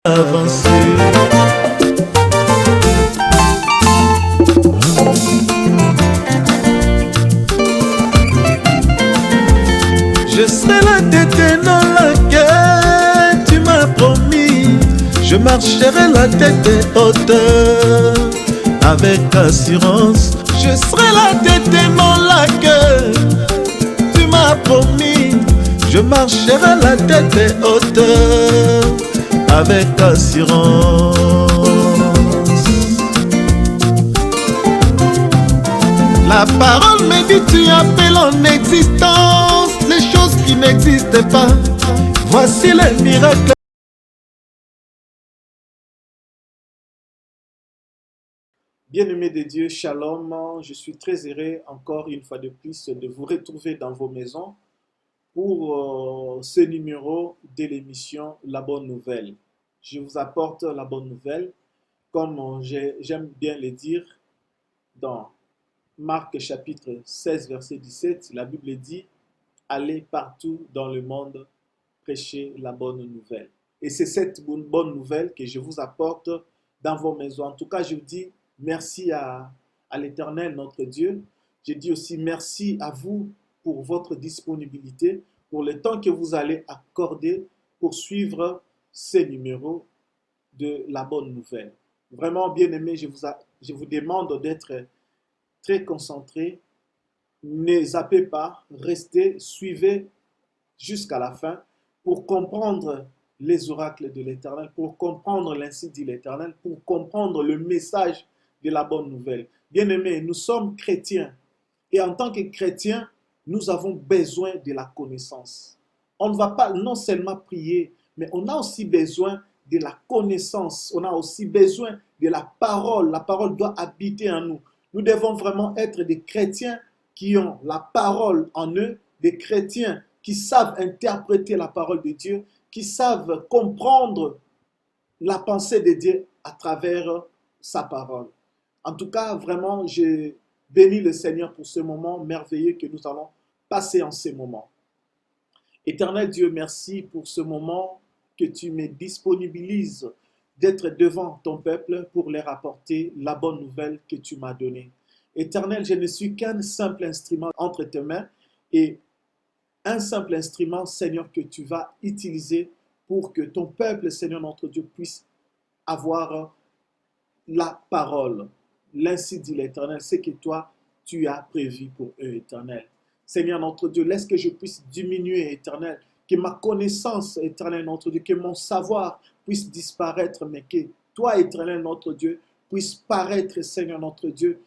avancer. Je serai la tête dans laquelle tu m'as promis. Je marcherai la tête haute avec assurance. Je serai la tête dans laquelle tu m'as promis. Je marcherai la tête haute avec assurance. La parole me dit tu appelles en existence les choses qui n'existent pas. Voici les miracles. Bien-aimés de Dieu, shalom. Je suis très heureux encore une fois de plus de vous retrouver dans vos maisons pour ce numéro de l'émission La Bonne Nouvelle. Je vous apporte la bonne nouvelle, comme j'aime bien le dire dans Marc chapitre 16 verset 17, la Bible dit « Allez partout dans le monde, prêcher la bonne nouvelle ». Et c'est cette bonne nouvelle que je vous apporte dans vos maisons. En tout cas, je vous dis merci à l'Éternel, notre Dieu. Je dis aussi merci à vous pour votre disponibilité, pour le temps que vous allez accorder pour suivre ces numéros de la bonne nouvelle. Vraiment, bien-aimés, je vous demande d'être très concentré. Ne zappez pas, restez, suivez jusqu'à la fin pour comprendre les oracles de l'Éternel, pour comprendre l'ainsi dit l'Éternel, pour comprendre le message de la bonne nouvelle. Bien-aimés, nous sommes chrétiens et en tant que chrétiens, nous avons besoin de la connaissance. On ne va pas non seulement prier, mais on a aussi besoin de la connaissance. On a aussi besoin de la parole. La parole doit habiter en nous. Nous devons vraiment être des chrétiens qui ont la parole en eux, des chrétiens qui savent interpréter la parole de Dieu, qui savent comprendre la pensée de Dieu à travers sa parole. En tout cas, vraiment, je bénis le Seigneur pour ce moment merveilleux que nous allons passer en ce moment. Éternel Dieu, merci pour ce moment que tu me disponibilises d'être devant ton peuple pour leur apporter la bonne nouvelle que tu m'as donnée. Éternel, je ne suis qu'un simple instrument entre tes mains et un simple instrument, Seigneur, que tu vas utiliser pour que ton peuple, Seigneur notre Dieu, puisse avoir la parole. L'ainsi dit l'Éternel, c'est que toi, tu as prévu pour eux, Éternel. Seigneur notre Dieu, laisse que je puisse diminuer, Éternel, que ma connaissance, Éternel notre Dieu, que mon savoir puisse disparaître, mais que toi, Éternel notre Dieu, puisse paraître, Seigneur notre Dieu,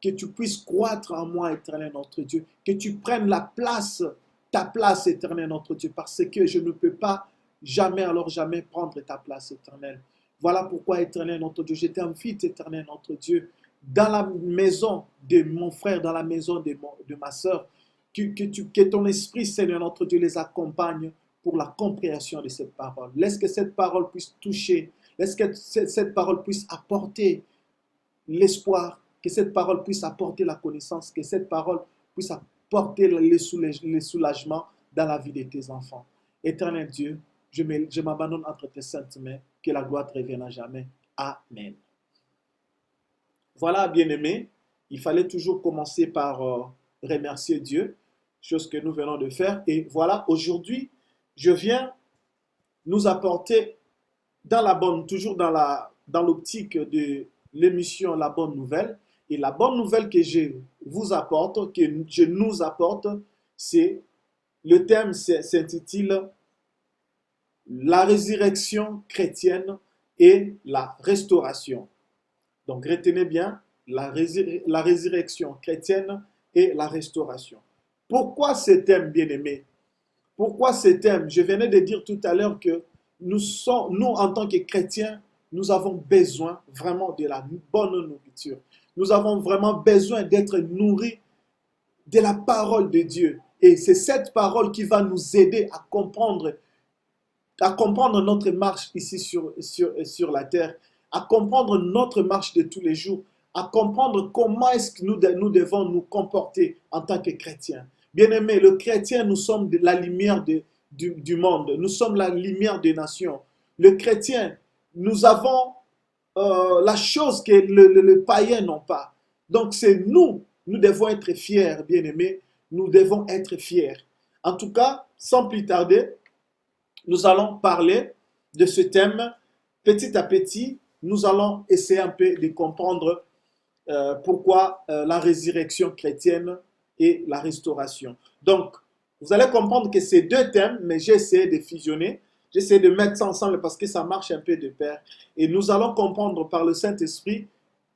que tu puisses croître en moi, Éternel notre Dieu, que tu prennes la place, ta place, Éternel notre Dieu, parce que je ne peux pas jamais, alors jamais prendre ta place, Éternel. Voilà pourquoi, Éternel notre Dieu, je t'invite, Éternel notre Dieu, dans la maison de mon frère, dans la maison de ma soeur, que ton esprit, Seigneur notre Dieu, les accompagne pour la compréhension de cette parole. Laisse que cette parole puisse toucher, laisse que cette parole puisse apporter l'espoir, que cette parole puisse apporter la connaissance, que cette parole puisse apporter le soulagement dans la vie de tes enfants. Éternel Dieu, je m'abandonne entre tes saintes mains, que la gloire te revienne à jamais. Amen. Voilà, bien-aimés, il fallait toujours commencer par remercier Dieu, chose que nous venons de faire. Et voilà, aujourd'hui, je viens nous apporter toujours dans l'optique de l'émission La Bonne Nouvelle. Et la bonne nouvelle que je vous apporte, que je nous apporte, c'est, le thème s'intitule La résurrection chrétienne et la restauration. Donc retenez bien, la résurrection chrétienne et la restauration. Pourquoi ce thème, bien-aimé? Pourquoi ce thème? Je venais de dire tout à l'heure que nous, en tant que chrétiens, nous avons besoin vraiment de la bonne nourriture. Nous avons vraiment besoin d'être nourris de la parole de Dieu. Et c'est cette parole qui va nous aider à comprendre notre marche ici sur la terre, à comprendre notre marche de tous les jours, à comprendre comment est-ce que nous devons nous comporter en tant que chrétiens. Bien-aimés, le chrétien, nous sommes la lumière du monde. Nous sommes la lumière des nations. Le chrétien, nous avons la chose que le païen n'ont pas. Donc c'est nous devons être fiers, bien-aimés, nous devons être fiers. En tout cas, sans plus tarder, nous allons parler de ce thème petit à petit. Nous allons essayer un peu de comprendre pourquoi la résurrection chrétienne et la restauration. Donc, vous allez comprendre que ces deux thèmes, mais j'ai essayé de fusionner, j'ai essayé de mettre ça ensemble parce que ça marche un peu de pair. Et nous allons comprendre par le Saint-Esprit,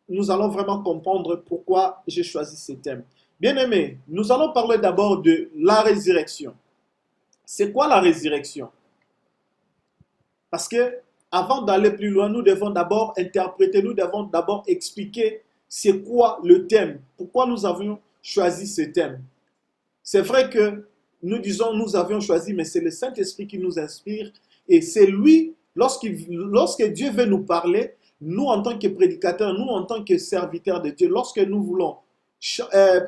nous allons vraiment comprendre pourquoi j'ai choisi ces thèmes. Bien aimé, nous allons parler d'abord de la résurrection. C'est quoi la résurrection? Parce que avant d'aller plus loin, nous devons d'abord interpréter, nous devons d'abord expliquer c'est quoi le thème, pourquoi nous avions choisi ce thème. C'est vrai que nous disons nous avions choisi, mais c'est le Saint-Esprit qui nous inspire et c'est lui, lorsque Dieu veut nous parler, nous en tant que prédicateurs, nous en tant que serviteurs de Dieu, lorsque nous voulons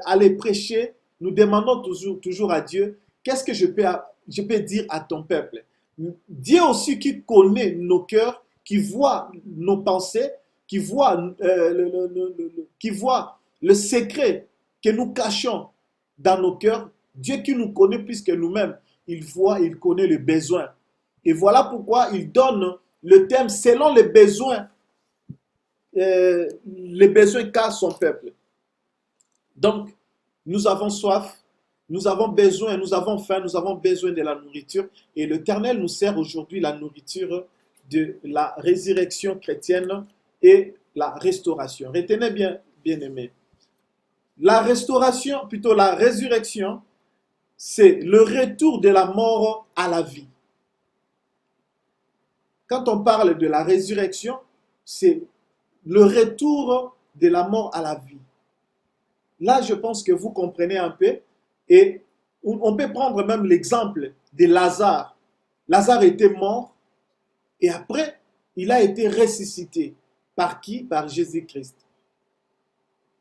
aller prêcher, nous demandons toujours à Dieu, qu'est-ce que je peux dire à ton peuple? Dieu aussi qui connaît nos cœurs, qui voit nos pensées, qui voit le secret que nous cachons dans nos cœurs. Dieu qui nous connaît plus que nous-mêmes, il voit, il connaît les besoins. Et voilà pourquoi il donne le thème selon les besoins qu'a son peuple. Donc, nous avons soif, nous avons besoin, nous avons faim, nous avons besoin de la nourriture. Et l'Éternel nous sert aujourd'hui la nourriture de la résurrection chrétienne et la restauration. Retenez bien, bien aimés. La restauration, plutôt la résurrection, c'est le retour de la mort à la vie. Quand on parle de la résurrection, c'est le retour de la mort à la vie. Là, je pense que vous comprenez un peu. Et on peut prendre même l'exemple de Lazare. Lazare était mort et après, il a été ressuscité. Par qui? Par Jésus-Christ.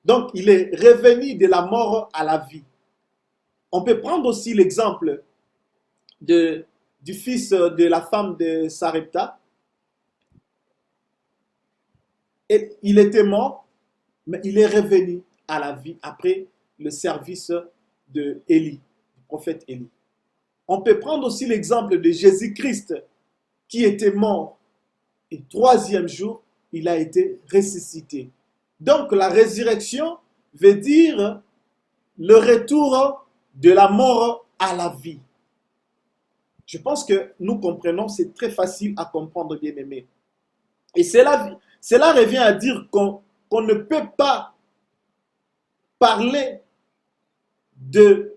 Donc, il est revenu de la mort à la vie. On peut prendre aussi l'exemple du fils de la femme de Sarepta. Et il était mort, mais il est revenu à la vie après le service de Élie, du prophète Élie. On peut prendre aussi l'exemple de Jésus-Christ qui était mort et troisième jour, il a été ressuscité. Donc la résurrection veut dire le retour de la mort à la vie. Je pense que nous comprenons, c'est très facile à comprendre, bien aimé. Et cela revient à dire qu'on ne peut pas parler de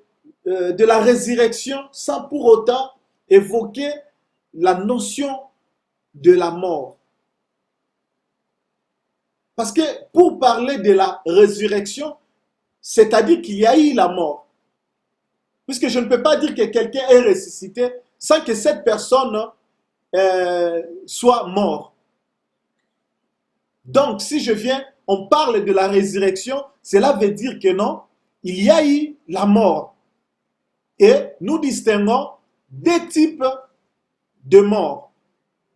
la résurrection sans pour autant évoquer la notion de la mort. Parce que pour parler de la résurrection, c'est-à-dire qu'il y a eu la mort. Puisque je ne peux pas dire que quelqu'un est ressuscité sans que cette personne soit morte. Donc, si on parle de la résurrection, cela veut dire que non, il y a eu la mort. Et nous distinguons deux types de mort.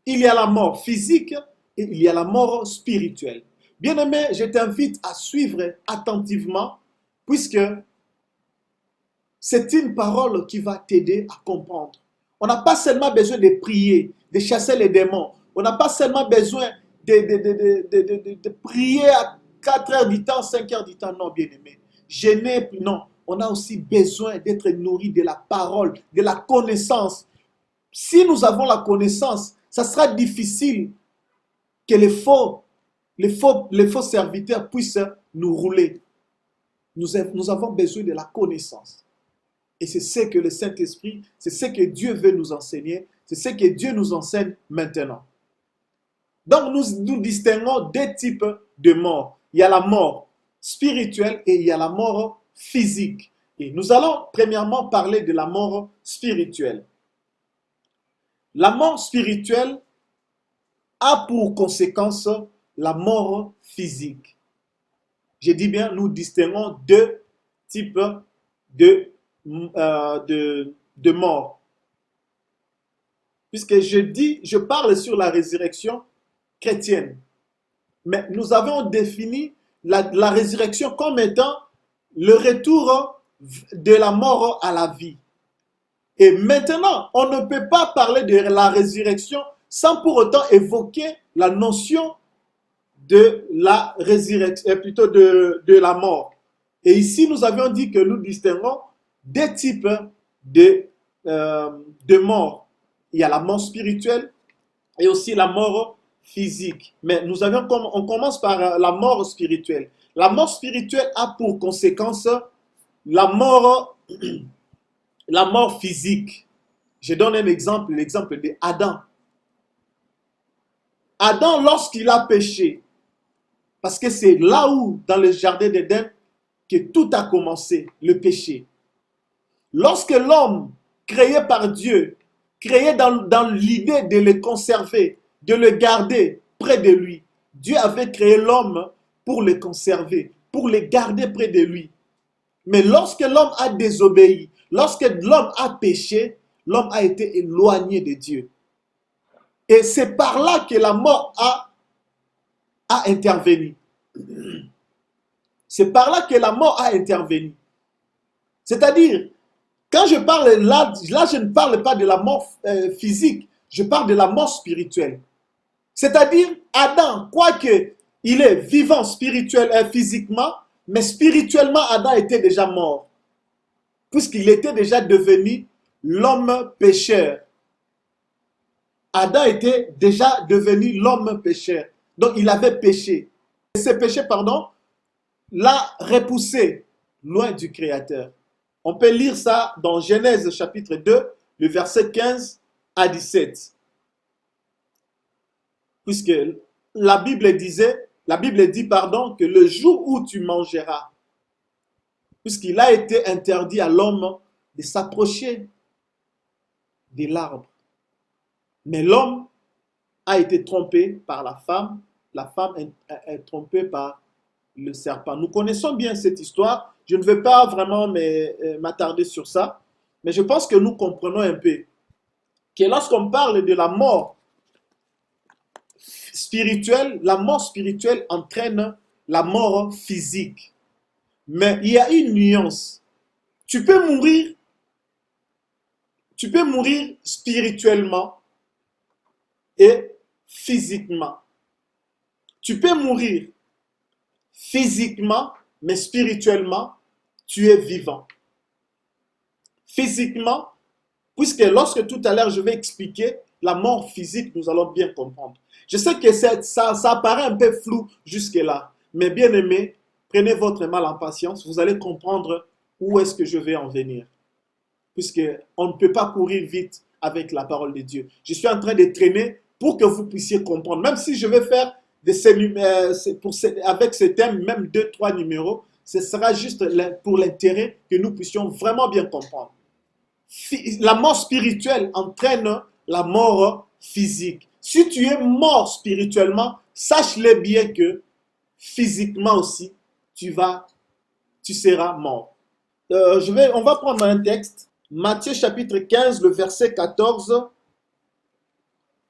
Il y a la mort physique et il y a la mort spirituelle. Bien-aimé, je t'invite à suivre attentivement, puisque c'est une parole qui va t'aider à comprendre. On n'a pas seulement besoin de prier, de chasser les démons. On n'a pas seulement besoin de prier à 4 heures du temps, 5 heures du temps. Non, bien-aimé. Jeûner, non. On a aussi besoin d'être nourri de la parole, de la connaissance. Si nous avons la connaissance, ça sera difficile que les faux serviteurs puissent nous rouler. Nous avons besoin de la connaissance. Et c'est ce que le Saint-Esprit, c'est ce que Dieu veut nous enseigner, c'est ce que Dieu nous enseigne maintenant. Donc nous distinguons deux types de mort. Il y a la mort spirituelle et il y a la mort physique. Et nous allons premièrement parler de la mort spirituelle. La mort spirituelle a pour conséquence la mort physique. Je dis bien, nous distinguons deux types de mort. Puisque je parle sur la résurrection, chrétienne. Mais nous avons défini la résurrection comme étant le retour de la mort à la vie. Et maintenant, on ne peut pas parler de la résurrection sans pour autant évoquer la notion de la résurrection, plutôt de la mort. Et ici, nous avions dit que nous distinguons deux types de mort. Il y a la mort spirituelle et aussi la mort physique. Mais on commence par la mort spirituelle. La mort spirituelle a pour conséquence la mort physique. Je donne un exemple, l'exemple d'Adam. Adam, lorsqu'il a péché, parce que c'est là où, dans le jardin d'Éden, que tout a commencé, le péché. Lorsque l'homme, créé par Dieu, créé dans l'idée de le conserver, de le garder près de lui, Dieu avait créé l'homme pour le conserver, pour le garder près de lui. Mais lorsque l'homme a désobéi, lorsque l'homme a péché, l'homme a été éloigné de Dieu. Et c'est par là que la mort a intervenu. C'est par là que la mort a intervenu. C'est-à-dire, quand je parle là, je ne parle pas de la mort physique, je parle de la mort spirituelle. C'est-à-dire, Adam, quoique il est vivant physiquement, mais spirituellement, Adam était déjà mort. Puisqu'il était déjà devenu l'homme pécheur. Adam était déjà devenu l'homme pécheur. Donc, il avait péché. Et ce péché, l'a repoussé loin du Créateur. On peut lire ça dans Genèse chapitre 2, le verset 15 à 17. Puisque la Bible dit, que le jour où tu mangeras, puisqu'il a été interdit à l'homme de s'approcher de l'arbre. Mais l'homme a été trompé par la femme est trompée par le serpent. Nous connaissons bien cette histoire. Je ne vais pas vraiment m'attarder sur ça, mais je pense que nous comprenons un peu que lorsqu'on parle de la mort spirituelle entraîne la mort physique. Mais il y a une nuance. Tu peux mourir spirituellement et physiquement. Tu peux mourir physiquement, mais spirituellement, tu es vivant. Physiquement, puisque lorsque tout à l'heure je vais expliquer la mort physique, nous allons bien comprendre. Je sais que ça apparaît un peu flou jusque-là, mais bien aimé, prenez votre mal en patience, vous allez comprendre où est-ce que je vais en venir. Puisqu'on ne peut pas courir vite avec la parole de Dieu. Je suis en train de traîner pour que vous puissiez comprendre. Même si je vais faire avec ce thème, même 2-3 numéros, ce sera juste pour l'intérêt que nous puissions vraiment bien comprendre. La mort spirituelle entraîne la mort physique. Si tu es mort spirituellement, sache-le bien que physiquement aussi, tu seras mort. On va prendre un texte. Matthieu chapitre 15, le verset 14,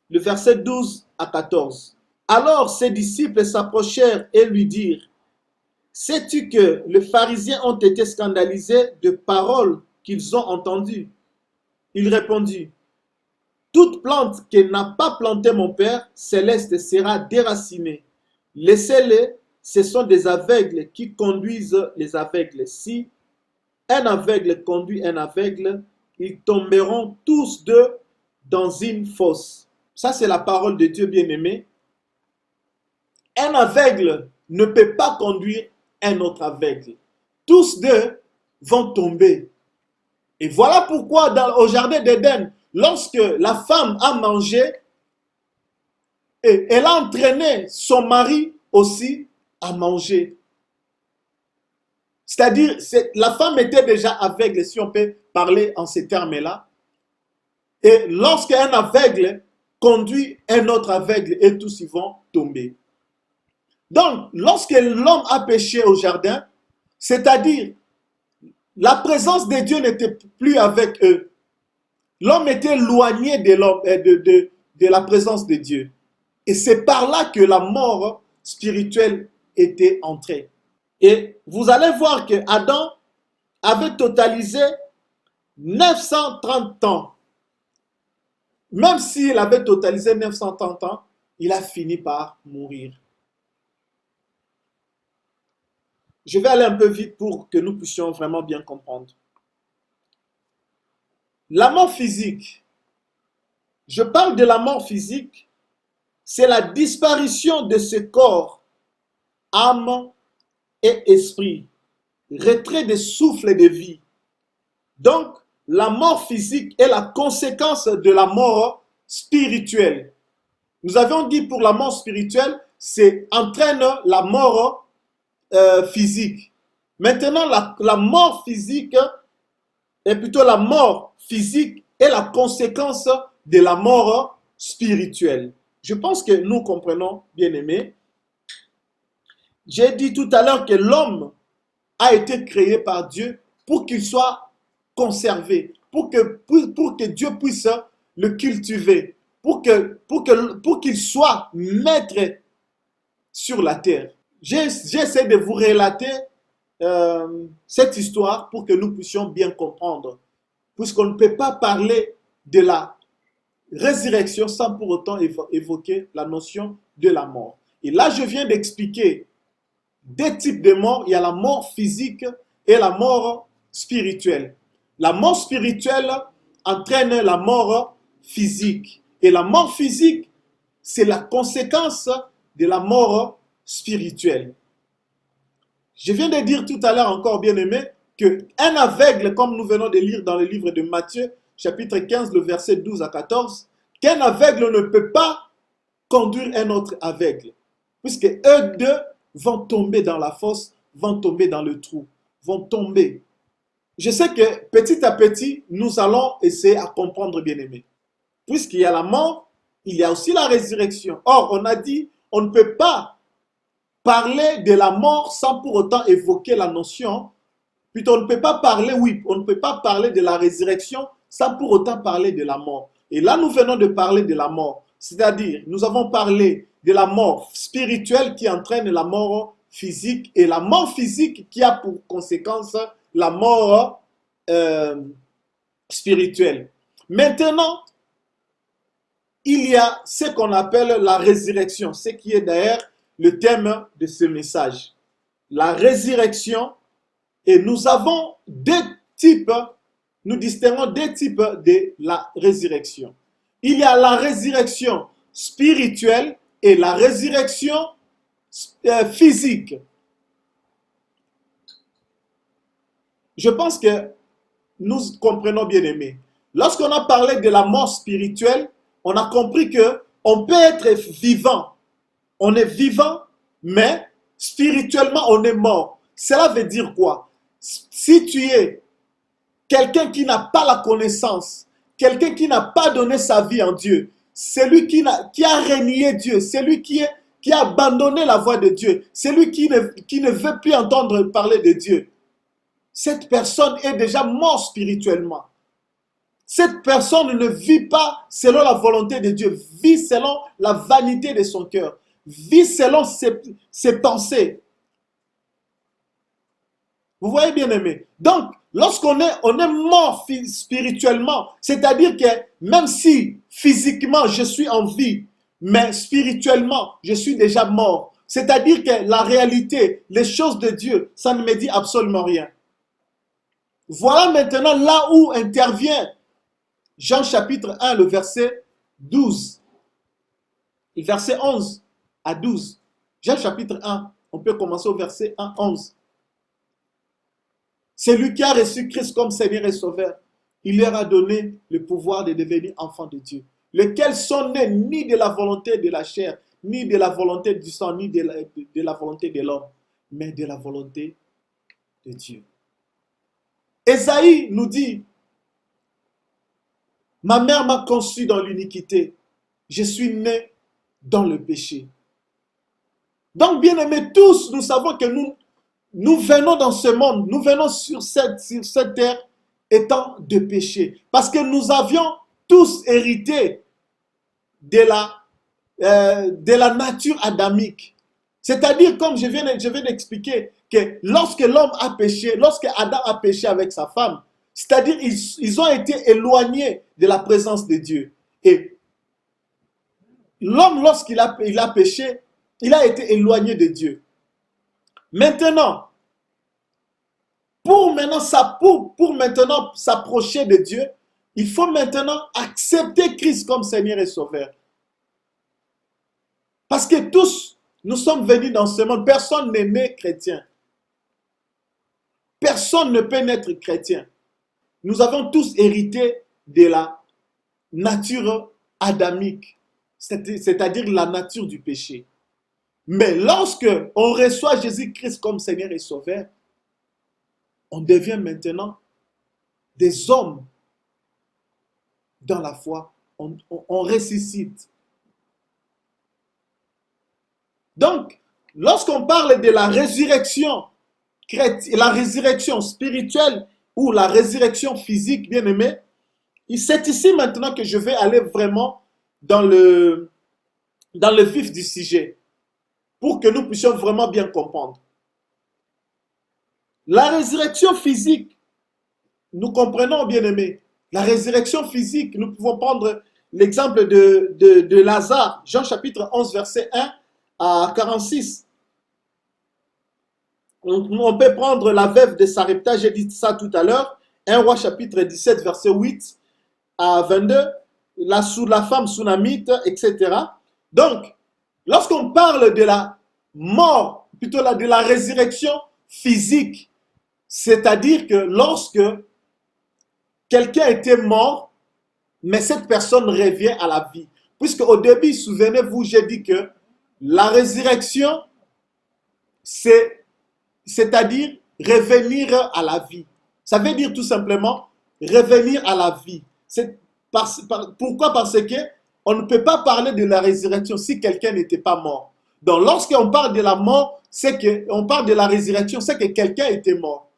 le verset 12 à 14. Alors ses disciples s'approchèrent et lui dirent, « Sais-tu que les pharisiens ont été scandalisés de paroles qu'ils ont entendues ?» Il répondit, « Toute plante que n'a pas plantée mon Père céleste sera déracinée. Laissez-les, ce sont des aveugles qui conduisent les aveugles. Si un aveugle conduit un aveugle, ils tomberont tous deux dans une fosse. » Ça, c'est la parole de Dieu bien-aimé. Un aveugle ne peut pas conduire un autre aveugle. Tous deux vont tomber. Et voilà pourquoi au jardin d'Éden, lorsque la femme a mangé, elle a entraîné son mari aussi à manger. C'est-à-dire, la femme était déjà aveugle, si on peut parler en ces termes-là. Et lorsqu'un aveugle conduit un autre aveugle, et tous ils vont tomber. Donc, lorsque l'homme a péché au jardin, c'est-à-dire, la présence de Dieu n'était plus avec eux. L'homme était éloigné de la présence de Dieu. Et c'est par là que la mort spirituelle était entrée. Et vous allez voir que Adam avait totalisé 930 ans. Même s'il avait totalisé 930 ans, il a fini par mourir. Je vais aller un peu vite pour que nous puissions vraiment bien comprendre. La mort physique. Je parle de la mort physique. C'est la disparition de ce corps, âme et esprit. Retrait des souffles de vie. Donc, la mort physique est la conséquence de la mort spirituelle. Nous avions dit pour la mort spirituelle, c'est entraîne la mort physique. Maintenant, la mort physique est plutôt la mort physique est la conséquence de la mort spirituelle. Je pense que nous comprenons, bien aimés. J'ai dit tout à l'heure que l'homme a été créé par Dieu pour qu'il soit conservé, pour que Dieu puisse le cultiver, pour qu'il soit maître sur la terre. J'essaie de vous relater cette histoire pour que nous puissions bien comprendre, puisqu'on ne peut pas parler de la résurrection sans pour autant évoquer la notion de la mort. Et là, je viens d'expliquer deux types de morts. Il y a la mort physique et la mort spirituelle. La mort spirituelle entraîne la mort physique. Et la mort physique, c'est la conséquence de la mort spirituelle. Je viens de dire tout à l'heure encore, bien aimé, qu'un aveugle, comme nous venons de lire dans le livre de Matthieu, chapitre 15, le verset 12 à 14, qu'un aveugle ne peut pas conduire un autre aveugle, puisque eux deux vont tomber dans la fosse, vont tomber dans le trou, vont tomber. Je sais que petit à petit, nous allons essayer à comprendre, bien aimé. Puisqu'il y a la mort, il y a aussi la résurrection. Or, on a dit, on ne peut pas parler de la mort sans pour autant évoquer la notion. Plutôt, on ne peut pas parler, oui, on ne peut pas parler de la résurrection sans pour autant parler de la mort. Et là, nous venons de parler de la mort. C'est-à-dire, nous avons parlé de la mort spirituelle qui entraîne la mort physique et la mort physique qui a pour conséquence la mort spirituelle. Maintenant, il y a ce qu'on appelle la résurrection, ce qui est d'ailleurs le thème de ce message. La résurrection, et nous avons deux types, nous distinguons deux types de la résurrection. Il y a la résurrection spirituelle et la résurrection physique. Je pense que nous comprenons, bien aimés. Lorsqu'on a parlé de la mort spirituelle, on a compris que on peut être vivant. On est vivant, mais spirituellement, on est mort. Cela veut dire quoi? Si tu es quelqu'un qui n'a pas la connaissance, quelqu'un qui n'a pas donné sa vie en Dieu, celui qui a renié Dieu, celui qui a abandonné la voie de Dieu, celui qui ne veut plus entendre parler de Dieu, cette personne est déjà morte spirituellement. Cette personne ne vit pas selon la volonté de Dieu, vit selon la vanité de son cœur, vit selon ses pensées. Vous voyez, bien aimé. Donc, lorsqu'on est mort spirituellement, c'est-à-dire que même si physiquement je suis en vie, mais spirituellement je suis déjà mort. C'est-à-dire que la réalité, les choses de Dieu, ça ne me dit absolument rien. Voilà maintenant là où intervient Jean chapitre 1, le verset 12. Et verset 11 à 12. Jean chapitre 1, on peut commencer au verset 1, 11. C'est lui qui a reçu Christ comme Seigneur et Sauveur. Il leur a donné le pouvoir de devenir enfants de Dieu, lesquels sont nés ni de la volonté de la chair, ni de la volonté du sang, ni de la volonté de l'homme, mais de la volonté de Dieu. Ésaïe nous dit, ma mère m'a conçu dans l'iniquité, je suis né dans le péché. Donc, bien aimés, tous, nous savons que nous venons dans ce monde, nous venons sur cette terre étant de péché. Parce que nous avions tous hérité de la de la nature adamique. C'est-à-dire, comme je viens d'expliquer, que lorsque l'homme a péché, lorsque Adam a péché avec sa femme, c'est-à-dire ils ont été éloignés de la présence de Dieu. Et l'homme, il a péché, il a été éloigné de Dieu. Maintenant, pour maintenant s'approcher de Dieu, il faut maintenant accepter Christ comme Seigneur et Sauveur. Parce que tous, nous sommes venus dans ce monde. Personne n'est né chrétien. Personne ne peut naître chrétien. Nous avons tous hérité de la nature adamique, c'est-à-dire la nature du péché. Mais lorsque on reçoit Jésus-Christ comme Seigneur et Sauveur, on devient maintenant des hommes dans la foi. On ressuscite. Donc, lorsqu'on parle de la résurrection spirituelle ou la résurrection physique, bien aimé, c'est ici maintenant que je vais aller vraiment dans le vif du sujet pour que nous puissions vraiment bien comprendre. La résurrection physique, nous comprenons, bien aimé, la résurrection physique, nous pouvons prendre l'exemple de Lazare, Jean chapitre 11, verset 1 à 46. On peut prendre la veuve de Sarepta, j'ai dit ça tout à l'heure, 1 Roi chapitre 17, verset 8 à 22, la femme sunamite, etc. Donc, lorsqu'on parle de la mort, plutôt de la résurrection physique, c'est-à-dire que lorsque quelqu'un était mort, mais cette personne revient à la vie. Puisque au début, souvenez-vous, j'ai dit que la résurrection, c'est-à-dire revenir à la vie. Ça veut dire tout simplement revenir à la vie. Pourquoi? Parce que on ne peut pas parler de la résurrection si quelqu'un n'était pas mort. Donc lorsqu'on parle de la mort, on parle de la résurrection, c'est que quelqu'un était mort.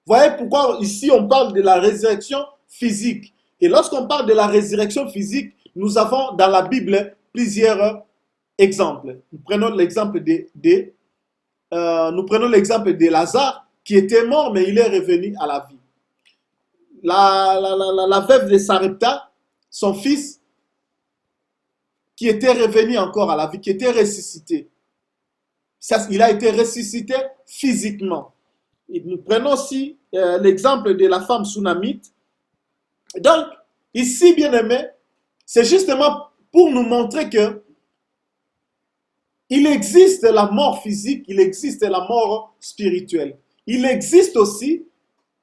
Vous voyez pourquoi ici on parle de la résurrection physique. Et lorsqu'on parle de la résurrection physique, nous avons dans la Bible plusieurs exemples. Nous prenons l'exemple de Lazare qui était mort mais il est revenu à la vie. La veuve de Sarepta, son fils, qui était revenu encore à la vie, qui était ressuscité. Il a été ressuscité physiquement. Et nous prenons aussi l'exemple de la femme sunamite. Donc, ici, bien aimé, c'est justement pour nous montrer que il existe la mort physique, il existe la mort spirituelle. Il existe aussi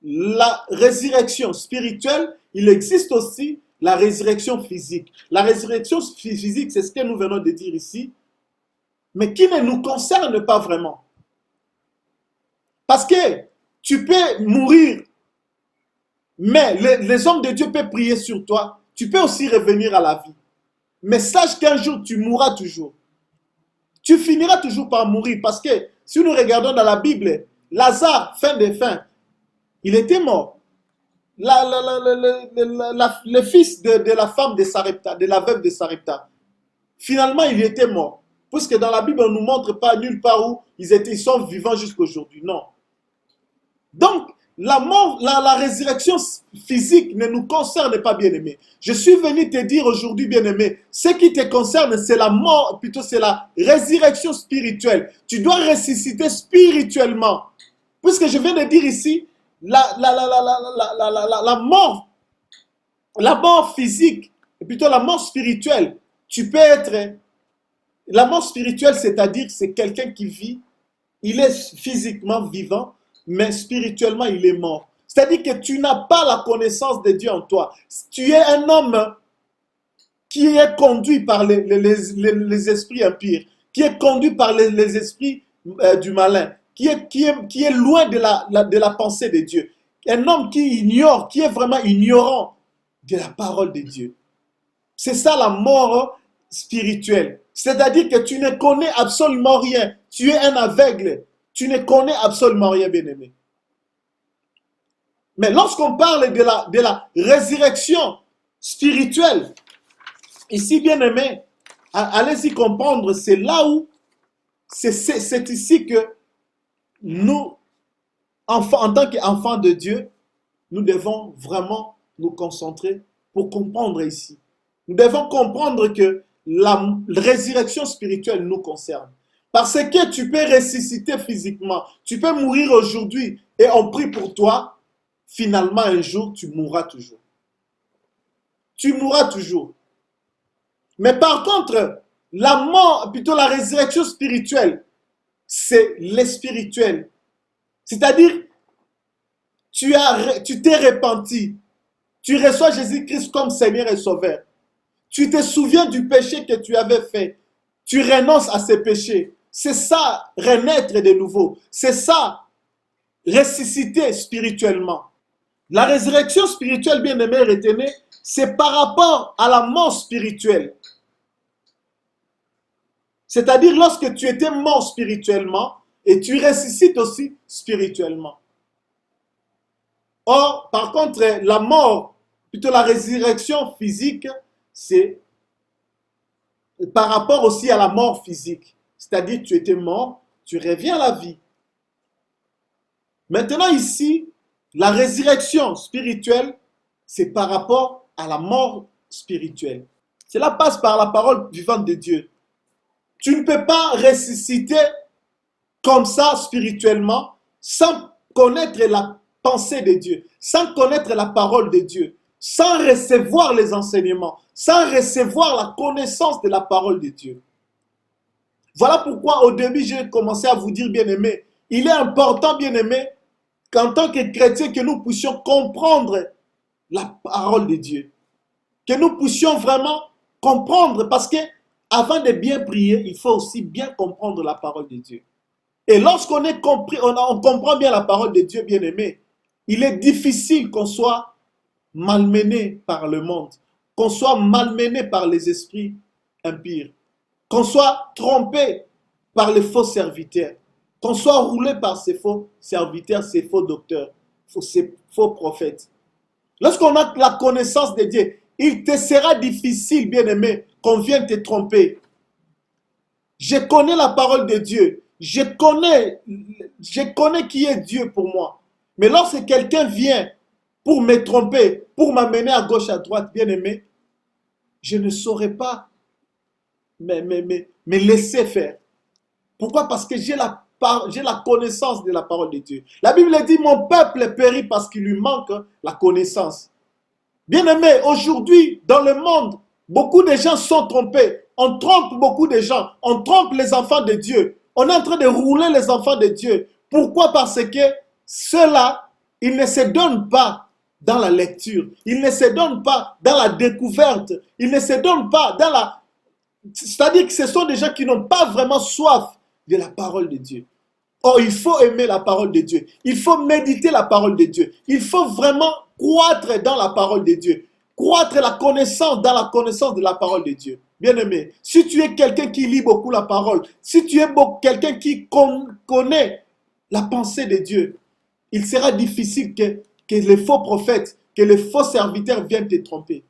la résurrection spirituelle, il existe aussi la résurrection physique. La résurrection physique, c'est ce que nous venons de dire ici, mais qui ne nous concerne pas vraiment. Parce que tu peux mourir, mais les hommes de Dieu peuvent prier sur toi. Tu peux aussi revenir à la vie. Mais sache qu'un jour, tu mourras toujours. Tu finiras toujours par mourir. Parce que si nous regardons dans la Bible, Lazare, fin des fins, il était mort. Le fils de la femme de Sarepta, de la veuve de Sarepta, finalement, il était mort. Puisque dans la Bible, on ne nous montre pas nulle part où ils sont vivants jusqu'à aujourd'hui. Non. Donc, la mort, la résurrection physique ne nous concerne pas, bien-aimé. Je suis venu te dire aujourd'hui, bien-aimé, ce qui te concerne, c'est la mort, plutôt c'est la résurrection spirituelle. Tu dois ressusciter spirituellement. Puisque je viens de dire ici, la mort physique, et plutôt la mort spirituelle, tu peux être... La mort spirituelle, c'est-à-dire c'est quelqu'un qui vit, il est physiquement vivant, mais spirituellement, il est mort. C'est-à-dire que tu n'as pas la connaissance de Dieu en toi. Tu es un homme qui est conduit par les esprits impurs, qui est conduit par les esprits du malin, qui est loin de la pensée de Dieu. Un homme qui ignore, qui est vraiment ignorant de la parole de Dieu. C'est ça la mort spirituelle. C'est-à-dire que tu ne connais absolument rien. Tu es un aveugle. Tu ne connais absolument rien, bien-aimé. Mais lorsqu'on parle de la résurrection spirituelle, ici, bien-aimé, allez-y comprendre, c'est là où, c'est ici que nous, enfants, en tant qu'enfants de Dieu, nous devons vraiment nous concentrer pour comprendre ici. Nous devons comprendre que la résurrection spirituelle nous concerne. Parce que tu peux ressusciter physiquement, tu peux mourir aujourd'hui et on prie pour toi, finalement un jour tu mourras toujours. Tu mourras toujours. Mais par contre, la mort, plutôt la résurrection spirituelle, c'est le spirituel. C'est-à-dire, tu t'es repenti. Tu reçois Jésus-Christ comme Seigneur et Sauveur. Tu te souviens du péché que tu avais fait. Tu renonces à ces péchés. C'est ça, renaître de nouveau. C'est ça, ressusciter spirituellement. La résurrection spirituelle, bien-aimé, retenez, c'est par rapport à la mort spirituelle. C'est-à-dire lorsque tu étais mort spirituellement et tu ressuscites aussi spirituellement. Or, par contre, la mort, plutôt la résurrection physique, c'est par rapport aussi à la mort physique. C'est-à-dire tu étais mort, tu reviens à la vie. Maintenant ici, la résurrection spirituelle, c'est par rapport à la mort spirituelle. Cela passe par la parole vivante de Dieu. Tu ne peux pas ressusciter comme ça spirituellement sans connaître la pensée de Dieu, sans connaître la parole de Dieu, sans recevoir les enseignements, sans recevoir la connaissance de la parole de Dieu. Voilà pourquoi au début j'ai commencé à vous dire, bien-aimé, il est important, bien-aimé, qu'en tant que chrétiens, que nous puissions comprendre la parole de Dieu. Que nous puissions vraiment comprendre, parce que avant de bien prier, il faut aussi bien comprendre la parole de Dieu. Et lorsqu'on est compris, on comprend bien la parole de Dieu, bien-aimé, il est difficile qu'on soit malmené par le monde, qu'on soit malmené par les esprits impurs, qu'on soit trompé par les faux serviteurs, qu'on soit roulé par ces faux serviteurs, ces faux docteurs, ces faux prophètes. Lorsqu'on a la connaissance de Dieu, il te sera difficile, bien-aimé, qu'on vienne te tromper. Je connais la parole de Dieu. Je connais qui est Dieu pour moi. Mais lorsque quelqu'un vient pour me tromper, pour m'amener à gauche, à droite, bien-aimé, je ne saurais pas me laisser faire. Pourquoi? Parce que j'ai la connaissance de la parole de Dieu. La Bible dit, mon peuple périt parce qu'il lui manque la connaissance. Bien-aimé, aujourd'hui, dans le monde, beaucoup de gens sont trompés. On trompe beaucoup de gens. On trompe les enfants de Dieu. On est en train de rouler les enfants de Dieu. Pourquoi? Parce que ceux-là, ils ne se donnent pas dans la lecture. Ils ne se donnent pas dans la découverte. Ils ne se donnent pas dans la... C'est-à-dire que ce sont des gens qui n'ont pas vraiment soif de la parole de Dieu. Or, il faut aimer la parole de Dieu. Il faut méditer la parole de Dieu. Il faut vraiment croître dans la parole de Dieu. Croître la connaissance dans la connaissance de la parole de Dieu. Bien-aimé, si tu es quelqu'un qui lit beaucoup la parole, si tu es quelqu'un qui connaît la pensée de Dieu, il sera difficile que les faux prophètes, que les faux serviteurs viennent te tromper.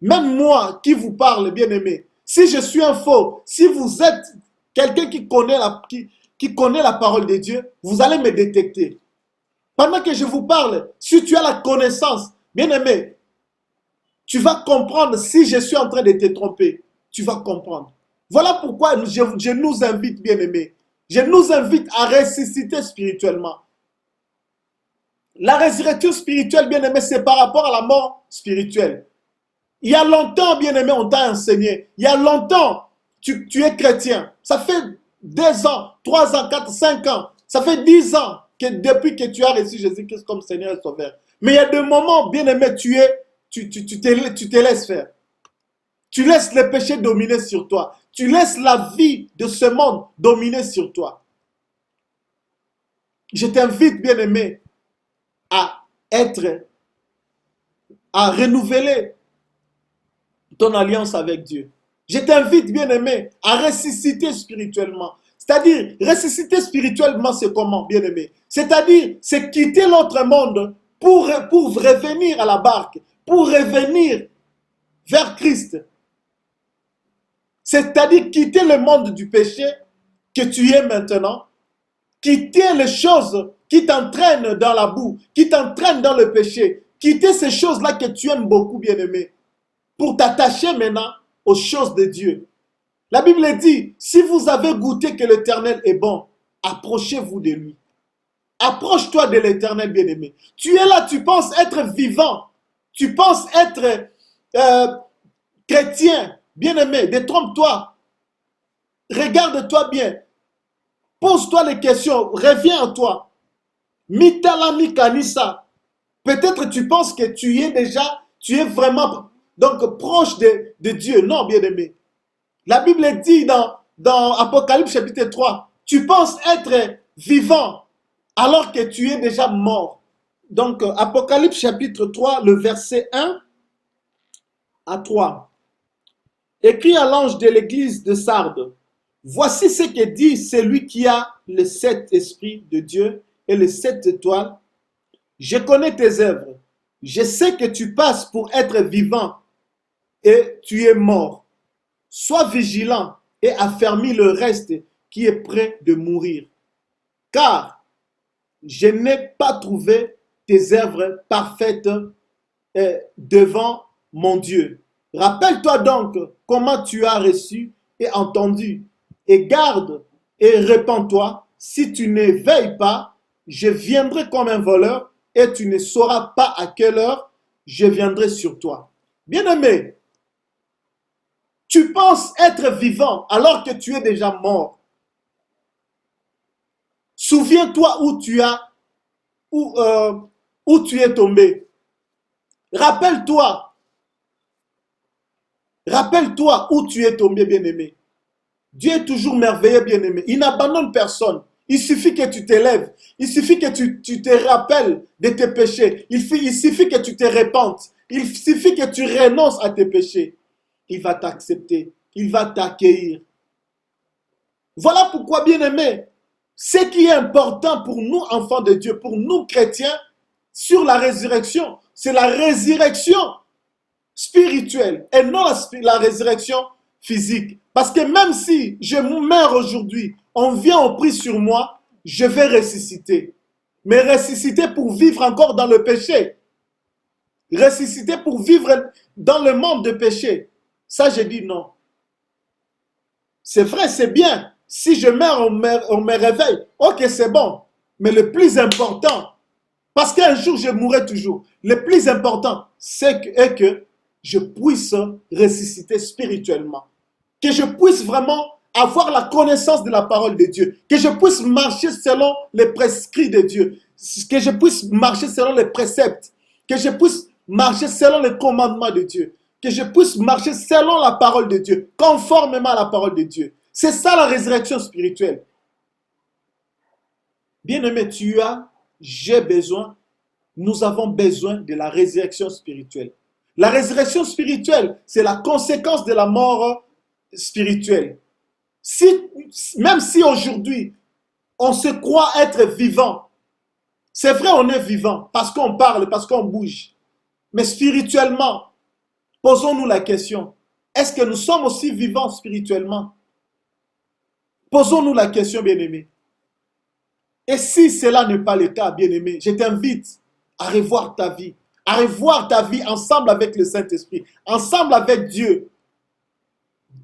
Même moi qui vous parle, bien-aimé, si je suis un faux, si vous êtes quelqu'un qui connaît la parole de Dieu, vous allez me détecter. Pendant que je vous parle, si tu as la connaissance, bien-aimé, tu vas comprendre si je suis en train de te tromper. Tu vas comprendre. Voilà pourquoi je nous invite, bien-aimés, je nous invite à ressusciter spirituellement. La résurrection spirituelle, bien-aimé, c'est par rapport à la mort spirituelle. Il y a longtemps, bien-aimé, on t'a enseigné. Il y a longtemps, tu es chrétien. Ça fait 2 ans, 3 ans, 4, 5 ans. Ça fait 10 ans que depuis que tu as reçu Jésus-Christ comme Seigneur et Sauveur. Mais il y a des moments, bien-aimé, tu te laisses faire. Tu laisses le péché dominer sur toi. Tu laisses la vie de ce monde dominer sur toi. Je t'invite, bien-aimé, à renouveler ton alliance avec Dieu. Je t'invite, bien-aimé, à ressusciter spirituellement. C'est-à-dire, ressusciter spirituellement, c'est comment, bien-aimé? C'est-à-dire, c'est quitter l'autre monde pour revenir à la barque, pour revenir vers Christ. C'est-à-dire quitter le monde du péché que tu es maintenant, quitter les choses qui t'entraînent dans la boue, qui t'entraînent dans le péché, quitter ces choses-là que tu aimes beaucoup, bien-aimé, pour t'attacher maintenant aux choses de Dieu. La Bible dit, si vous avez goûté que l'Éternel est bon, approchez-vous de lui. Approche-toi de l'Éternel, bien-aimé. Tu es là, tu penses être vivant. Tu penses être chrétien, bien-aimé. Détrompe-toi. Regarde-toi bien. Pose-toi les questions. Reviens en toi. Mitalami kanisa. Peut-être tu penses que tu es vraiment donc proche de Dieu. Non, bien-aimé. La Bible dit dans Apocalypse chapitre 3, tu penses être vivant alors que tu es déjà mort. Donc, Apocalypse chapitre 3, le verset 1 à 3. Écrit à l'ange de l'église de Sardes, voici ce que dit celui qui a les 7 esprits de Dieu et les 7 étoiles. Je connais tes œuvres. Je sais que tu passes pour être vivant et tu es mort. Sois vigilant et affermis le reste qui est prêt de mourir. Car je n'ai pas trouvé tes œuvres parfaites devant mon Dieu. Rappelle-toi donc comment tu as reçu et entendu, et garde et répands-toi. Si tu ne veilles pas, je viendrai comme un voleur, et tu ne sauras pas à quelle heure je viendrai sur toi. Bien-aimé, tu penses être vivant alors que tu es déjà mort. Souviens-toi où tu es tombé. Rappelle-toi où tu es tombé, bien-aimé. Dieu est toujours merveilleux, bien-aimé. Il n'abandonne personne. Il suffit que tu t'élèves. Il suffit que tu te rappelles de tes péchés. Il suffit que tu te répandes. Il suffit que tu renonces à tes péchés. Il va t'accepter. Il va t'accueillir. Voilà pourquoi, bien-aimé, ce qui est important pour nous, enfants de Dieu, pour nous, chrétiens, sur la résurrection, c'est la résurrection spirituelle et non la résurrection physique. Parce que même si je meurs aujourd'hui, on vient, on prie sur moi, je vais ressusciter. Mais ressusciter pour vivre encore dans le péché. Ressusciter pour vivre dans le monde de péché. Ça, je dis non. C'est vrai, c'est bien. Si je meurs, on me réveille. Ok, c'est bon. Mais le plus important, parce qu'un jour, je mourrai toujours. Le plus important, c'est que je puisse ressusciter spirituellement. Que je puisse vraiment avoir la connaissance de la parole de Dieu. Que je puisse marcher selon les prescrits de Dieu. Que je puisse marcher selon les préceptes. Que je puisse marcher selon les commandements de Dieu. Que je puisse marcher selon la parole de Dieu. Conformément à la parole de Dieu. C'est ça la résurrection spirituelle. Bien-aimé, j'ai besoin, nous avons besoin de la résurrection spirituelle. La résurrection spirituelle, c'est la conséquence de la mort spirituelle. Même si aujourd'hui, on se croit être vivant, c'est vrai, on est vivant parce qu'on parle, parce qu'on bouge. Mais spirituellement, posons-nous la question, est-ce que nous sommes aussi vivants spirituellement? Posons-nous la question, bien-aimés. Et si cela n'est pas le cas, bien-aimé, je t'invite à revoir ta vie. À revoir ta vie ensemble avec le Saint-Esprit. Ensemble avec Dieu.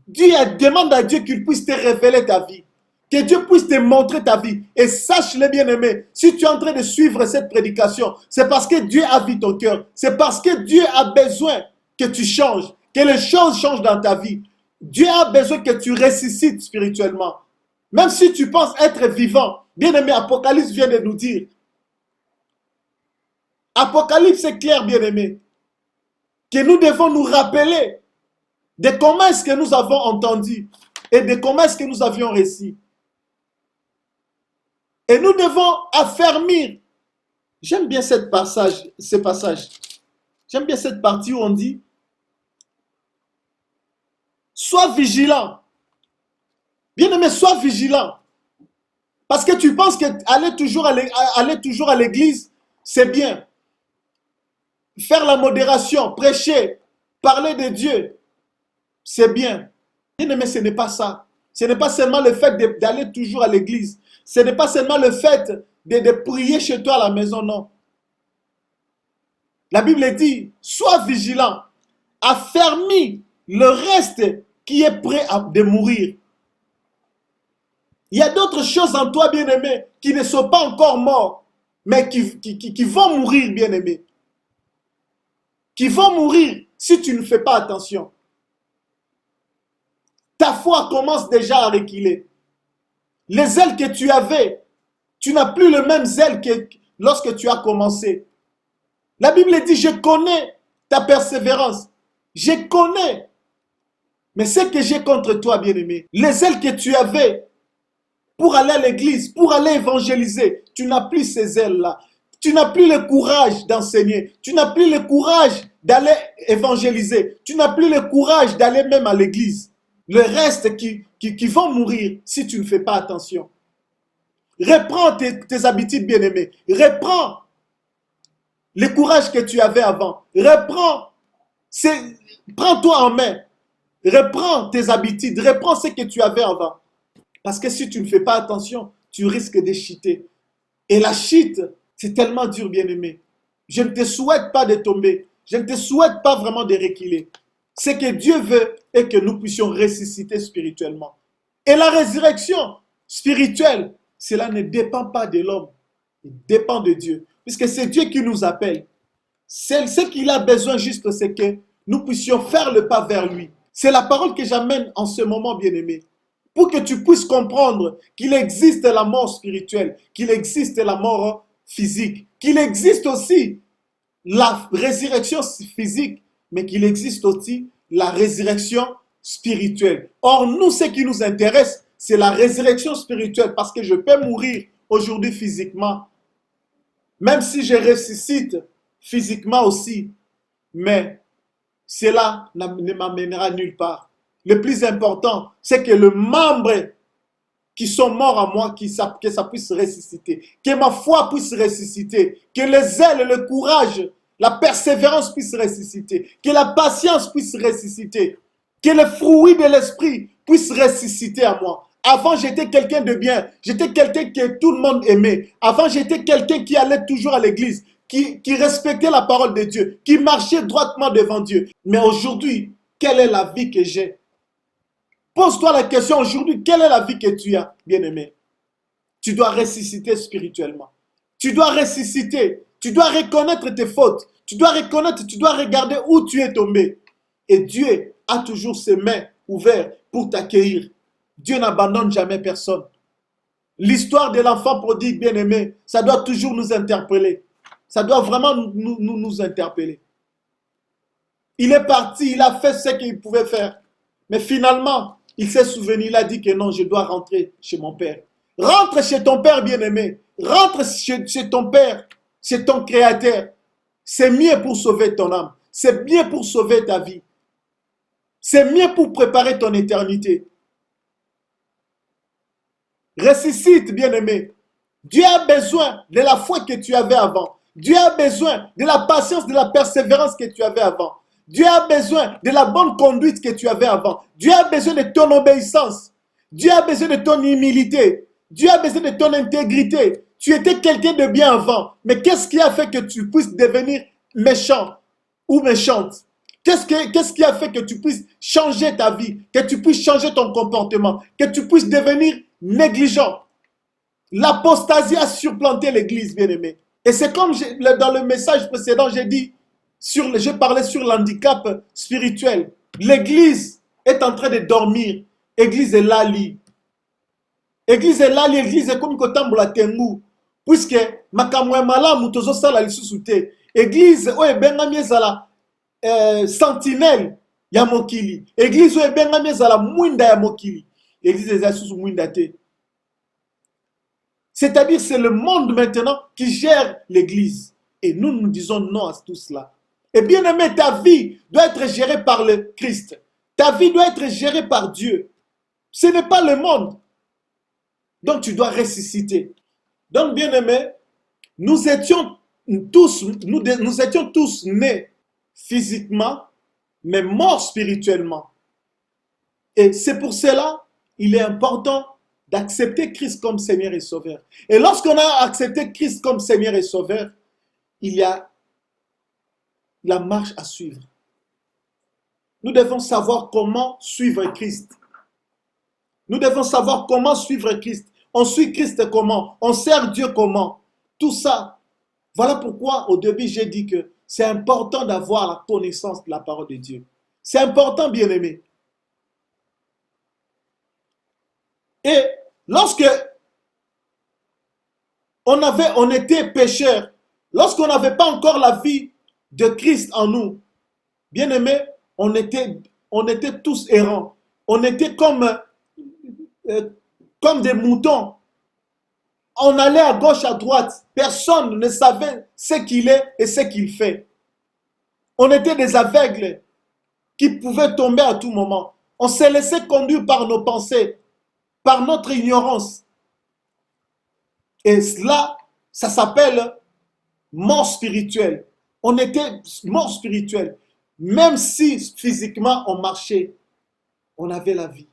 Demande à Dieu qu'il puisse te révéler ta vie. Que Dieu puisse te montrer ta vie. Et sache-le, bien-aimé, si tu es en train de suivre cette prédication, c'est parce que Dieu a vu ton cœur. C'est parce que Dieu a besoin que tu changes. Que les choses changent dans ta vie. Dieu a besoin que tu ressuscites spirituellement. Même si tu penses être vivant, bien-aimé, Apocalypse vient de nous dire. Apocalypse est clair, bien-aimé, que nous devons nous rappeler de comment est-ce que nous avons entendu et de comment est-ce que nous avions réussi. Et nous devons affermir. J'aime bien ce passage. J'aime bien cette partie où on dit, sois vigilant. Bien-aimé, sois vigilant. Parce que tu penses qu'aller toujours à l'église, c'est bien. Faire la modération, prêcher, parler de Dieu, c'est bien. Bien-aimé, ce n'est pas ça. Ce n'est pas seulement le fait d'aller toujours à l'église. Ce n'est pas seulement le fait de prier chez toi à la maison, non. La Bible dit, sois vigilant, affermis le reste qui est prêt de mourir. Il y a d'autres choses en toi, bien-aimé, qui ne sont pas encore morts, mais qui vont mourir, bien-aimé. Qui vont mourir si tu ne fais pas attention. Ta foi commence déjà à reculer. Les ailes que tu avais, tu n'as plus le même zèle que lorsque tu as commencé. La Bible dit, je connais ta persévérance. Je connais. Mais ce que j'ai contre toi, bien-aimé, les ailes que tu avais pour aller à l'église, pour aller évangéliser, tu n'as plus ces ailes-là. Tu n'as plus le courage d'enseigner. Tu n'as plus le courage d'aller évangéliser. Tu n'as plus le courage d'aller même à l'église. Le reste qui vont mourir si tu ne fais pas attention. Reprends tes habitudes, bien-aimés. Reprends le courage que tu avais avant. Reprends. Prends-toi en main. Reprends tes habitudes. Reprends ce que tu avais avant. Parce que si tu ne fais pas attention, tu risques de chuter. Et la chute, c'est tellement dur, bien-aimé. Je ne te souhaite pas de tomber. Je ne te souhaite pas vraiment de reculer. Ce que Dieu veut est que nous puissions ressusciter spirituellement. Et la résurrection spirituelle, cela ne dépend pas de l'homme. Il dépend de Dieu. Puisque c'est Dieu qui nous appelle. Ce qu'il a besoin juste, c'est que nous puissions faire le pas vers lui. C'est la parole que j'amène en ce moment, bien-aimé. Pour que tu puisses comprendre qu'il existe la mort spirituelle, qu'il existe la mort physique, qu'il existe aussi la résurrection physique, mais qu'il existe aussi la résurrection spirituelle. Or, nous, ce qui nous intéresse, c'est la résurrection spirituelle, parce que je peux mourir aujourd'hui physiquement, même si je ressuscite physiquement aussi, mais cela ne m'amènera nulle part. Le plus important, c'est que le membre qui sont morts en moi, que ça puisse ressusciter, que ma foi puisse ressusciter, que les ailes, le courage, la persévérance puisse ressusciter, que la patience puisse ressusciter, que le fruit de l'esprit puisse ressusciter à moi. Avant, j'étais quelqu'un de bien, j'étais quelqu'un que tout le monde aimait. Avant, j'étais quelqu'un qui allait toujours à l'église, qui respectait la parole de Dieu, qui marchait droitement devant Dieu. Mais aujourd'hui, quelle est la vie que j'ai? Pose-toi la question aujourd'hui, quelle est la vie que tu as, bien-aimé? Tu dois ressusciter spirituellement. Tu dois ressusciter. Tu dois reconnaître tes fautes. Tu dois reconnaître, tu dois regarder où tu es tombé. Et Dieu a toujours ses mains ouvertes pour t'accueillir. Dieu n'abandonne jamais personne. L'histoire de l'enfant prodigue, bien-aimé, ça doit toujours nous interpeller. Ça doit vraiment nous interpeller. Il est parti, il a fait ce qu'il pouvait faire. Mais finalement, il s'est souvenu, il a dit que non, je dois rentrer chez mon père. Rentre chez ton père bien-aimé. Rentre chez ton père, chez ton créateur. C'est mieux pour sauver ton âme. C'est mieux pour sauver ta vie. C'est mieux pour préparer ton éternité. Ressuscite, bien-aimé. Dieu a besoin de la foi que tu avais avant. Dieu a besoin de la patience, de la persévérance que tu avais avant. Dieu a besoin de la bonne conduite que tu avais avant. Dieu a besoin de ton obéissance. Dieu a besoin de ton humilité. Dieu a besoin de ton intégrité. Tu étais quelqu'un de bien avant. Mais qu'est-ce qui a fait que tu puisses devenir méchant ou méchante? Qu'est-ce qui a fait que tu puisses changer ta vie, que tu puisses changer ton comportement, que tu puisses devenir négligent? L'apostasie a supplanté l'église, bien-aimé. Et c'est comme dans le message précédent, je parlais sur l'handicap spirituel. L'église est en train de dormir. Église est lali. Église est lali, église est comme kotambola tengu. Puisque makamwe malamu tozo sala lisusu te. Église oye bengami ezala sentinelle ya mokili. Église oye bengami ezala mwinda ya mokili. Église ezala susu mwinda te. C'est-à-dire c'est le monde maintenant qui gère l'église. Et nous disons non à tout cela. Et bien aimé, ta vie doit être gérée par le Christ. Ta vie doit être gérée par Dieu. Ce n'est pas le monde. Donc tu dois ressusciter. Donc bien aimé, nous étions tous nés physiquement, mais morts spirituellement. Et c'est pour cela, il est important d'accepter Christ comme Seigneur et Sauveur. Et lorsqu'on a accepté Christ comme Seigneur et Sauveur, il y a la marche à suivre. Nous devons savoir comment suivre Christ. Nous devons savoir comment suivre Christ. On suit Christ comment? On sert Dieu comment? Tout ça. Voilà pourquoi au début j'ai dit que c'est important d'avoir la connaissance de la parole de Dieu. C'est important, bien-aimé. Et lorsque on était pécheurs, lorsqu'on n'avait pas encore la vie de Christ en nous, bien-aimé, on était tous errants. On était comme des moutons. On allait à gauche, à droite. Personne ne savait ce qu'il est et ce qu'il fait. On était des aveugles qui pouvaient tomber à tout moment. On s'est laissé conduire par nos pensées, par notre ignorance. Et cela, ça s'appelle mort spirituelle. On était mort spirituelle. Même si physiquement on marchait, on avait la vie.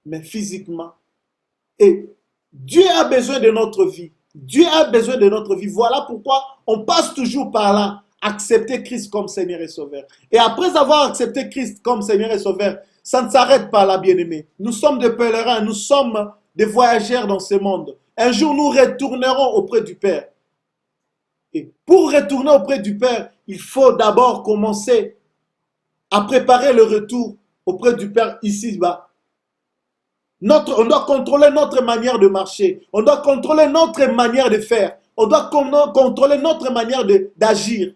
Mais physiquement. Et Dieu a besoin de notre vie. Dieu a besoin de notre vie. Voilà pourquoi on passe toujours par là. Accepter Christ comme Seigneur et Sauveur. Et après avoir accepté Christ comme Seigneur et Sauveur, ça ne s'arrête pas là, bien-aimés. Nous sommes des pèlerins, nous sommes des voyageurs dans ce monde. Un jour, nous retournerons auprès du Père. Et pour retourner auprès du Père, il faut d'abord commencer à préparer le retour auprès du Père ici-bas. On doit contrôler notre manière de marcher. On doit contrôler notre manière de faire. On doit contrôler notre manière d'agir.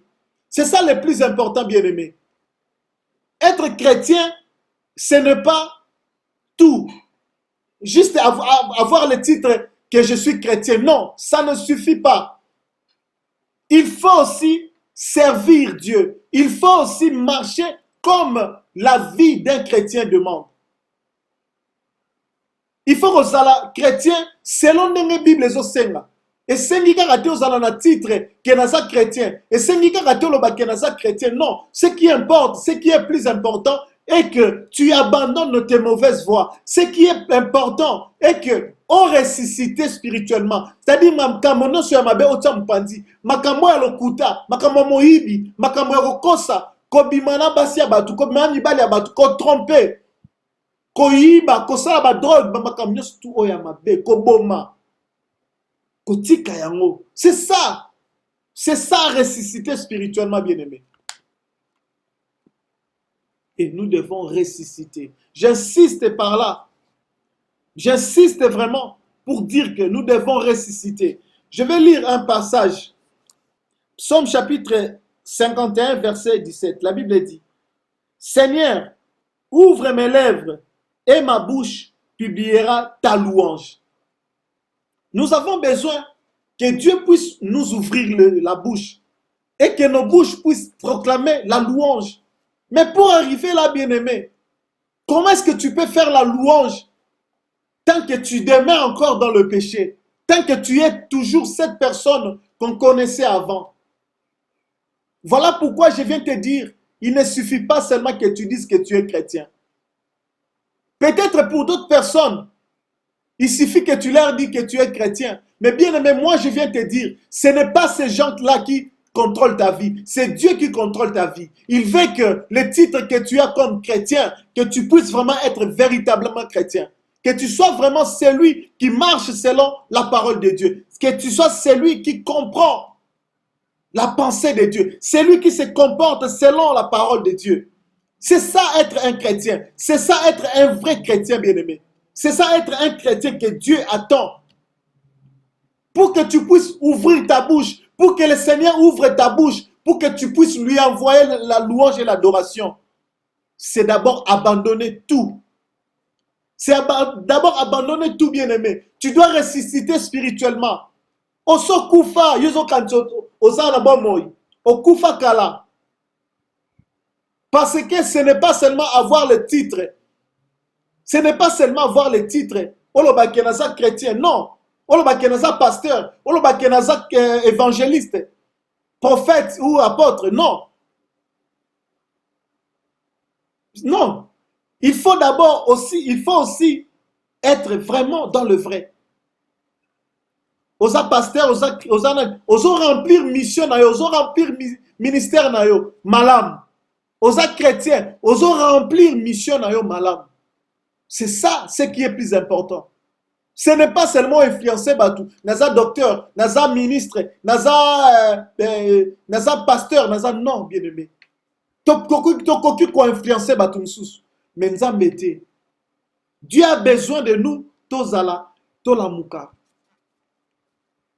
C'est ça le plus important, bien-aimé. Être chrétien, ce n'est pas tout. Juste avoir le titre que je suis chrétien. Non, ça ne suffit pas. Il faut aussi servir Dieu. Il faut aussi marcher comme la vie d'un chrétien demande. Il faut que ça chrétien selon la Bible ezosenga. Et sengi kaka te ozala na titre que naza chrétien. Et sengi kaka te oloba que naza chrétien. Non, ce qui importe, ce qui est plus important est que tu abandonnes tes mauvaises voies. Ce qui est important est que on ressuscite spirituellement. C'est-à-dire makambo nyonso ya mabe otya mpandi, makambo ya lokuta, makambo moyibi, makambo ya kokosa, kobima na basi ya batu, kobima na mibali ya batu, kotrompe. Koyiba, kosala ba drogue, ba makambo nyonso tu oya mabe, koboma. Kotika yango. C'est ça. C'est ça ressusciter spirituellement, bien-aimé. Et nous devons ressusciter. J'insiste par là. J'insiste vraiment pour dire que nous devons ressusciter. Je vais lire un passage. Psaume chapitre 51, verset 17. La Bible dit: Seigneur, ouvre mes lèvres et ma bouche publiera ta louange. Nous avons besoin que Dieu puisse nous ouvrir la bouche et que nos bouches puissent proclamer la louange. Mais pour arriver là, bien-aimé, comment est-ce que tu peux faire la louange tant que tu demeures encore dans le péché, tant que tu es toujours cette personne qu'on connaissait avant? Voilà pourquoi je viens te dire, il ne suffit pas seulement que tu dises que tu es chrétien. Peut-être pour d'autres personnes, il suffit que tu leur dis que tu es chrétien. Mais bien aimé, moi je viens te dire, ce n'est pas ces gens-là qui contrôlent ta vie. C'est Dieu qui contrôle ta vie. Il veut que le titre que tu as comme chrétien, que tu puisses vraiment être véritablement chrétien. Que tu sois vraiment celui qui marche selon la parole de Dieu. Que tu sois celui qui comprend la pensée de Dieu. Celui qui se comporte selon la parole de Dieu. C'est ça être un chrétien. C'est ça être un vrai chrétien, bien-aimé. C'est ça être un chrétien que Dieu attend. Pour que tu puisses ouvrir ta bouche, pour que le Seigneur ouvre ta bouche, pour que tu puisses lui envoyer la louange et l'adoration. C'est d'abord abandonner tout. C'est d'abord abandonner tout, bien-aimé. Tu dois ressusciter spirituellement. Oso kufa, yozo kanto, ozana bomoy, okufa kala. Parce que ce n'est pas seulement avoir le titre. Ce n'est pas seulement avoir le titre. Oloba kenaza chrétien, non. Oloba kenaza pasteur, oloba kenaza évangéliste, prophète ou apôtre, non. Non. Il faut d'abord aussi, être vraiment dans le vrai. Osa pasteur, osa remplir mission na yo, osa remplir ministère na yo, malam. Osa chrétien, osa remplir mission na yo, malam. C'est ça, ce qui est plus important. Ce n'est pas seulement influencer Batou, naza docteur, naza ministre, naza pasteur, naza non, bien aimé. Tokoki ko influencer Batou msous. Mais nzambete. Dieu a besoin de nous, tozala, tolamuka.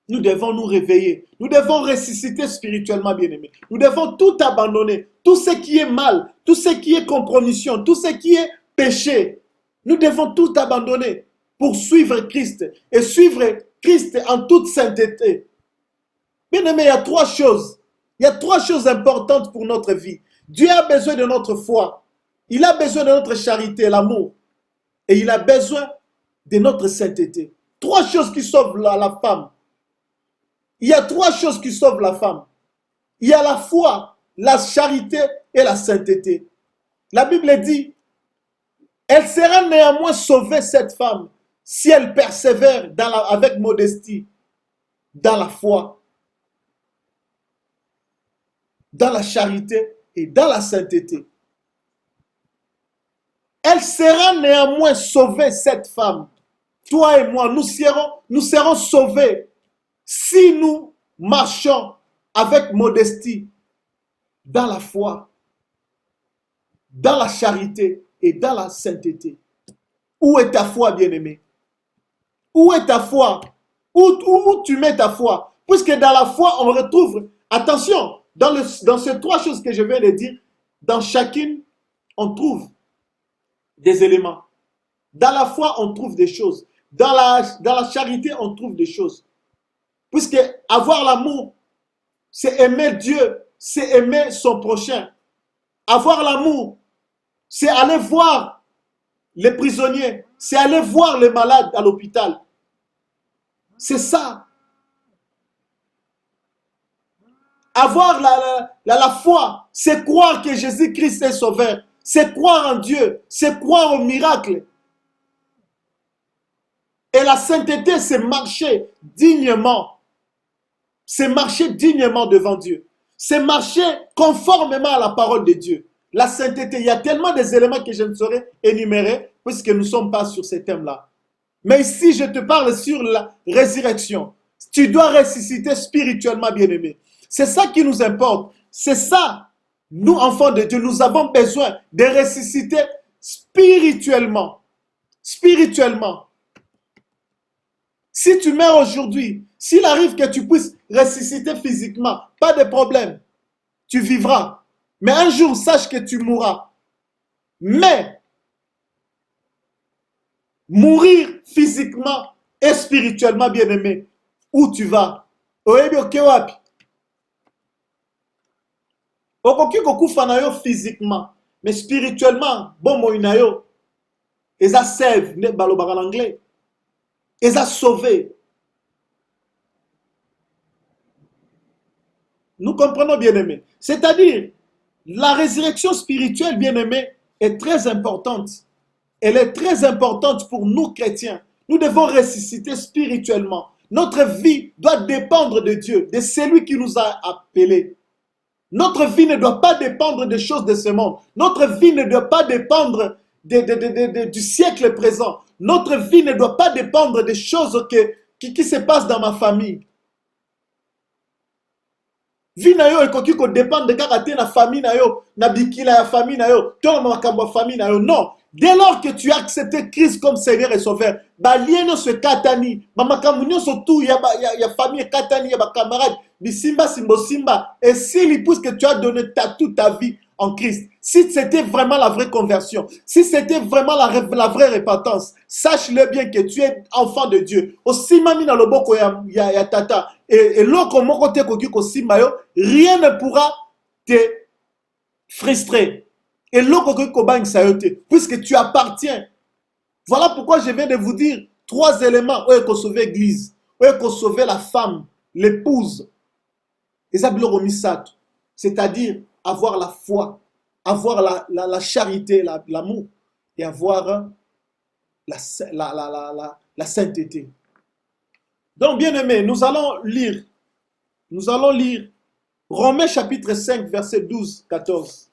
Nous devons nous réveiller. Nous devons ressusciter spirituellement, bien-aimés. Nous devons tout abandonner. Tout ce qui est mal, tout ce qui est compromission, tout ce qui est péché. Nous devons tout abandonner pour suivre Christ. Et suivre Christ en toute sainteté. Bien-aimés, il y a trois choses. Il y a trois choses importantes pour notre vie. Dieu a besoin de notre foi. Il a besoin de notre charité, l'amour. Et il a besoin de notre sainteté. Trois choses qui sauvent la femme. Il y a trois choses qui sauvent la femme. Il y a la foi, la charité et la sainteté. La Bible dit, elle sera néanmoins sauvée, cette femme, si elle persévère avec modestie, dans la foi, dans la charité et dans la sainteté. Elle sera néanmoins sauvée, cette femme. Toi et moi, nous serons sauvés si nous marchons avec modestie dans la foi, dans la charité et dans la sainteté. Où est ta foi, bien-aimé? Où est ta foi? Où tu mets ta foi? Puisque dans la foi, on retrouve, attention, dans ces trois choses que je viens de dire, dans chacune, on trouve des éléments. Dans la foi, on trouve des choses. Dans la charité, on trouve des choses. Puisque avoir l'amour, c'est aimer Dieu, c'est aimer son prochain. Avoir l'amour, c'est aller voir les prisonniers, c'est aller voir les malades à l'hôpital. C'est ça. Avoir la foi, c'est croire que Jésus-Christ est sauveur. C'est croire en Dieu, c'est croire au miracle. Et la sainteté, c'est marcher dignement. C'est marcher dignement devant Dieu. C'est marcher conformément à la parole de Dieu. La sainteté, il y a tellement d'éléments que je ne saurais énumérer puisque nous ne sommes pas sur ces thèmes-là. Mais ici, je te parle sur la résurrection. Tu dois ressusciter spirituellement, bien-aimé. C'est ça qui nous importe. C'est ça. Nous, enfants de Dieu, nous avons besoin de ressusciter spirituellement. Spirituellement. Si tu meurs aujourd'hui, s'il arrive que tu puisses ressusciter physiquement, pas de problème. Tu vivras. Mais un jour, sache que tu mourras. Mais, mourir physiquement et spirituellement, bien-aimé, où tu vas? Physiquement, mais spirituellement, bon, moi, et ça save, ne balobara en anglais. Et ça sauvé. Nous comprenons, bien-aimés. C'est-à-dire, la résurrection spirituelle, bien-aimés, est très importante. Elle est très importante pour nous, chrétiens. Nous devons ressusciter spirituellement. Notre vie doit dépendre de Dieu, de celui qui nous a appelés. Notre vie ne doit pas dépendre des choses de ce monde. Notre vie ne doit pas dépendre du siècle présent. Notre vie ne doit pas dépendre des choses qui se passent dans ma famille. Vie na yo ekoki ko dépendre de kaka te na famille na yo, na bikila ya famille na yo, to makambo famille na yo. Non, dès lors que tu as accepté Christ comme Seigneur et Sauveur, ba lieno se katani, ba makambo nyonso tout ya famille katani ya ba camarade, bisimba simbo simba. Et s'il pousse que tu as donné toute ta vie en Christ, si c'était vraiment la vraie conversion, si c'était vraiment la vraie repentance, sache-le bien que tu es enfant de Dieu. Aussi mami na loboko ya tata. Et l'autre côté rien ne pourra te frustrer. Et l'autre côté, puisque tu appartiens. Voilà pourquoi je viens de vous dire trois éléments où il faut sauver l'église, où il faut sauver la femme, l'épouse. Et ça, c'est-à-dire avoir la foi, avoir la charité, l'amour. et avoir la sainteté. Donc, bien aimé, nous allons lire Romains chapitre 5, verset 12-14.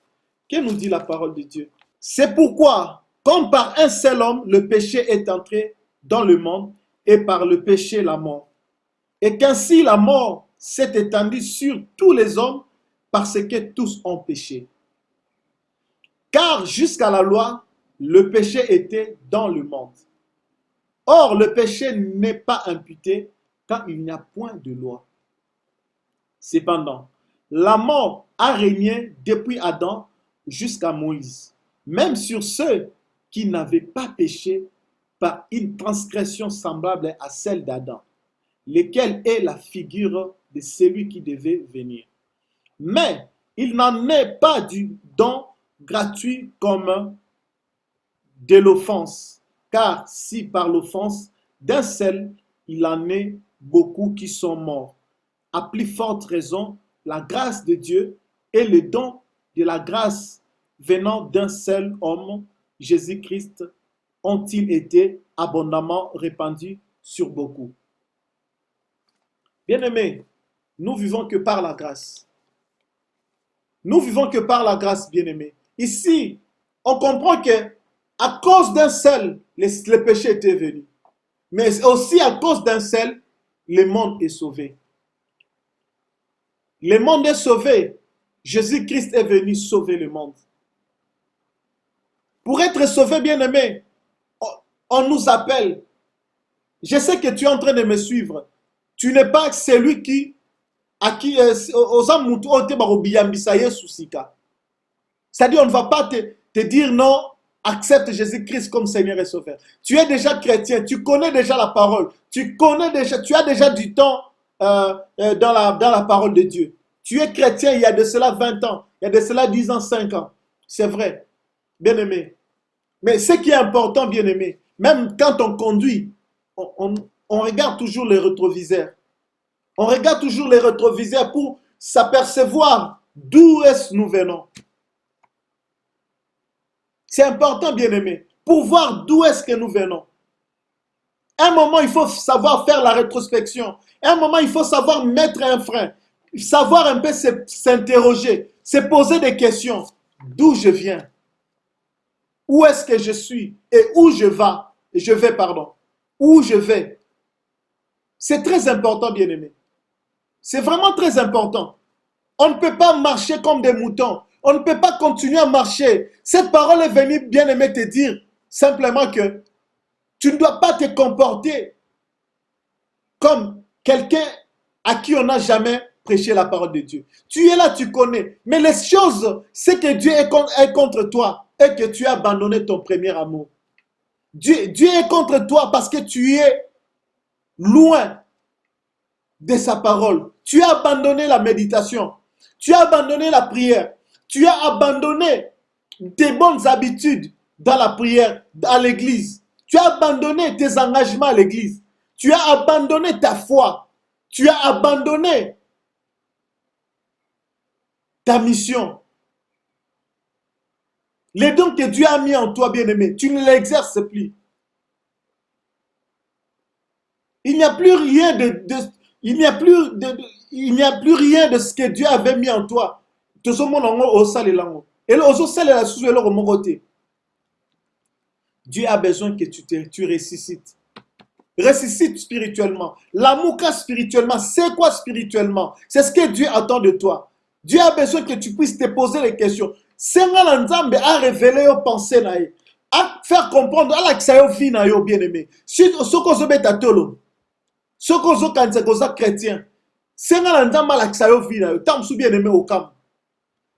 Que nous dit la parole de Dieu? C'est pourquoi, comme par un seul homme, le péché est entré dans le monde, et par le péché la mort. Et qu'ainsi la mort s'est étendue sur tous les hommes, parce que tous ont péché. Car jusqu'à la loi, le péché était dans le monde. Or, le péché n'est pas imputé quand il n'y a point de loi. Cependant, la mort a régné depuis Adam jusqu'à Moïse, même sur ceux qui n'avaient pas péché par une transgression semblable à celle d'Adam, lequel est la figure de celui qui devait venir. Mais il n'en est pas du don gratuit comme de l'offense, car si par l'offense d'un seul, il en est beaucoup qui sont morts, à plus forte raison, la grâce de Dieu et le don de la grâce venant d'un seul homme, Jésus-Christ, ont-ils été abondamment répandus sur beaucoup. Bien-aimés, nous vivons que par la grâce. Nous vivons que par la grâce, bien-aimés. Ici, on comprend que à cause d'un seul, le péché était venu. Mais aussi à cause d'un seul, le monde est sauvé. Le monde est sauvé. Jésus-Christ est venu sauver le monde. Pour être sauvé, bien-aimé, on nous appelle. Je sais que tu es en train de me suivre. Tu n'es pas celui qui, à qui, c'est-à-dire, on ne va pas te dire non, accepte Jésus-Christ comme Seigneur et Sauveur. Tu es déjà chrétien, tu connais déjà la parole, tu as déjà du temps dans la parole de Dieu. Tu es chrétien il y a de cela 20 ans, il y a de cela 10 ans, 5 ans. C'est vrai, bien-aimé. Mais ce qui est important, bien-aimé, même quand on conduit, on regarde toujours les rétroviseurs. On regarde toujours les rétroviseurs pour s'apercevoir d'où est-ce nous venons. C'est important, bien-aimé, pour voir d'où est-ce que nous venons. À un moment, il faut savoir faire la rétrospection. À un moment, il faut savoir mettre un frein. Savoir un peu s'interroger, se poser des questions. D'où je viens? Où est-ce que je suis? Et où je vais? Où je vais? C'est très important, bien-aimé. C'est vraiment très important. On ne peut pas marcher comme des moutons. On ne peut pas continuer à marcher. Cette parole est venue, bien-aimé, te dire simplement que tu ne dois pas te comporter comme quelqu'un à qui on n'a jamais prêché la parole de Dieu. Tu es là, tu connais. Mais les choses, c'est que Dieu est contre toi et que tu as abandonné ton premier amour. Dieu est contre toi parce que tu es loin de sa parole. Tu as abandonné la méditation. Tu as abandonné la prière. Tu as abandonné tes bonnes habitudes dans la prière, à l'église. Tu as abandonné tes engagements à l'église. Tu as abandonné ta foi. Tu as abandonné ta mission. Les dons que Dieu a mis en toi, bien-aimé, tu ne l'exerces plus. Il n'y a plus rien il n'y a plus rien de ce que Dieu avait mis en toi. Tout ce monde au sale lango. Et le sale la sous le mon côté. Dieu a besoin que tu ressuscites. Ressuscite spirituellement. L'amour spirituellement, c'est quoi spirituellement? C'est ce que Dieu attend de toi. Dieu a besoin que tu puisses te poser les questions. Seigneur Nzambe a révélé aux pensées naïe, à faire comprendre à la vie naïe bien-aimé. Si ce qu'on se met à tolo, ce qu'on se quand chrétien, Seigneur Nzambe a la vie naïe, tant que bien-aimé au camp.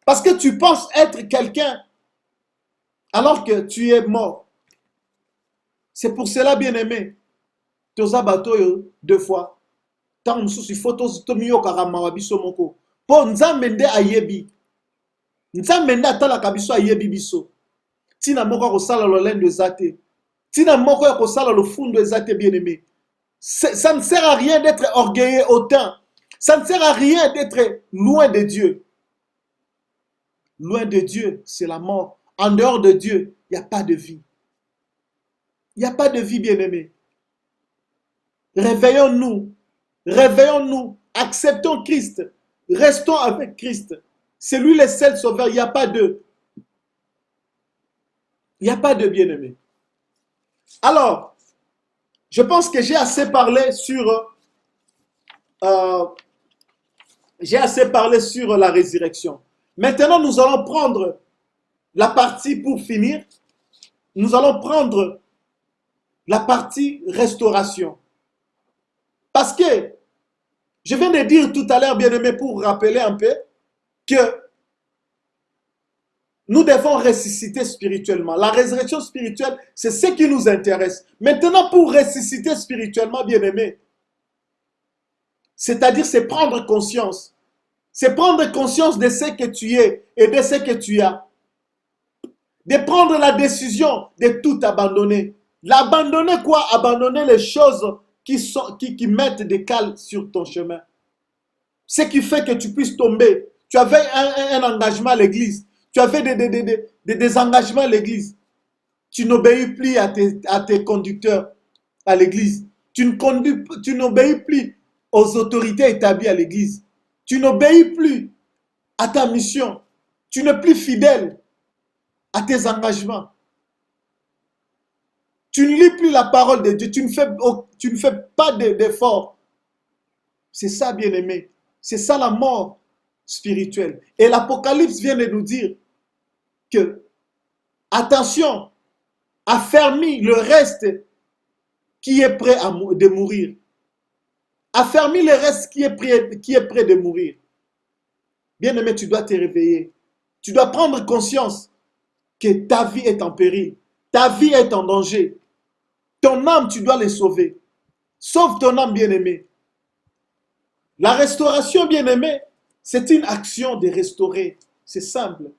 Parce que tu penses être quelqu'un alors que tu es mort. C'est pour cela, bien-aimé, toza bato deux fois. Tant il faut to miyo karama biso moko. Po nzambe nde ayebi. Nzambe nde atalaka biso ayebi biso. Tina moko kosala lolendo ezate. Tina moko kosala le fundo ezate, bien-aimé. Ça ne sert à rien d'être orgueilleux autant. Ça ne sert à rien d'être loin de Dieu. Loin de Dieu, c'est la mort. En dehors de Dieu, il n'y a pas de vie. Il n'y a pas de vie, bien-aimé. Réveillons-nous. Réveillons-nous. Acceptons Christ. Restons avec Christ. C'est lui le seul sauveur. Il n'y a pas de. Il n'y a pas de bien-aimé. Alors, je pense que euh, j'ai assez parlé sur la résurrection. Maintenant, nous allons prendre la partie pour finir. Nous allons prendre la partie restauration. Parce que je viens de dire tout à l'heure, bien-aimé, pour rappeler un peu que nous devons ressusciter spirituellement. La résurrection spirituelle, c'est ce qui nous intéresse. Maintenant, pour ressusciter spirituellement, bien-aimé, c'est-à-dire c'est prendre conscience. C'est prendre conscience de ce que tu es et de ce que tu as. De prendre la décision de tout abandonner. L'abandonner quoi? Abandonner les choses qui mettent des cales sur ton chemin. Ce qui fait que tu puisses tomber. Tu avais un engagement à l'église. Tu avais des engagements à l'église. Tu n'obéis plus à tes conducteurs à l'église. Tu n'obéis plus aux autorités établies à l'église. Tu n'obéis plus à ta mission. Tu n'es plus fidèle à tes engagements. Tu ne lis plus la parole de Dieu. Tu ne fais pas d'efforts. C'est ça, bien-aimé. C'est ça la mort spirituelle. Et l'Apocalypse vient de nous dire que, attention, affermis le reste qui est prêt de mourir. Affermis le reste qui est prêt de mourir. Bien-aimé, tu dois te réveiller. Tu dois prendre conscience que ta vie est en péril. Ta vie est en danger. Ton âme, tu dois les sauver. Sauve ton âme, bien-aimé. La restauration, bien-aimé, c'est une action de restaurer. C'est simple.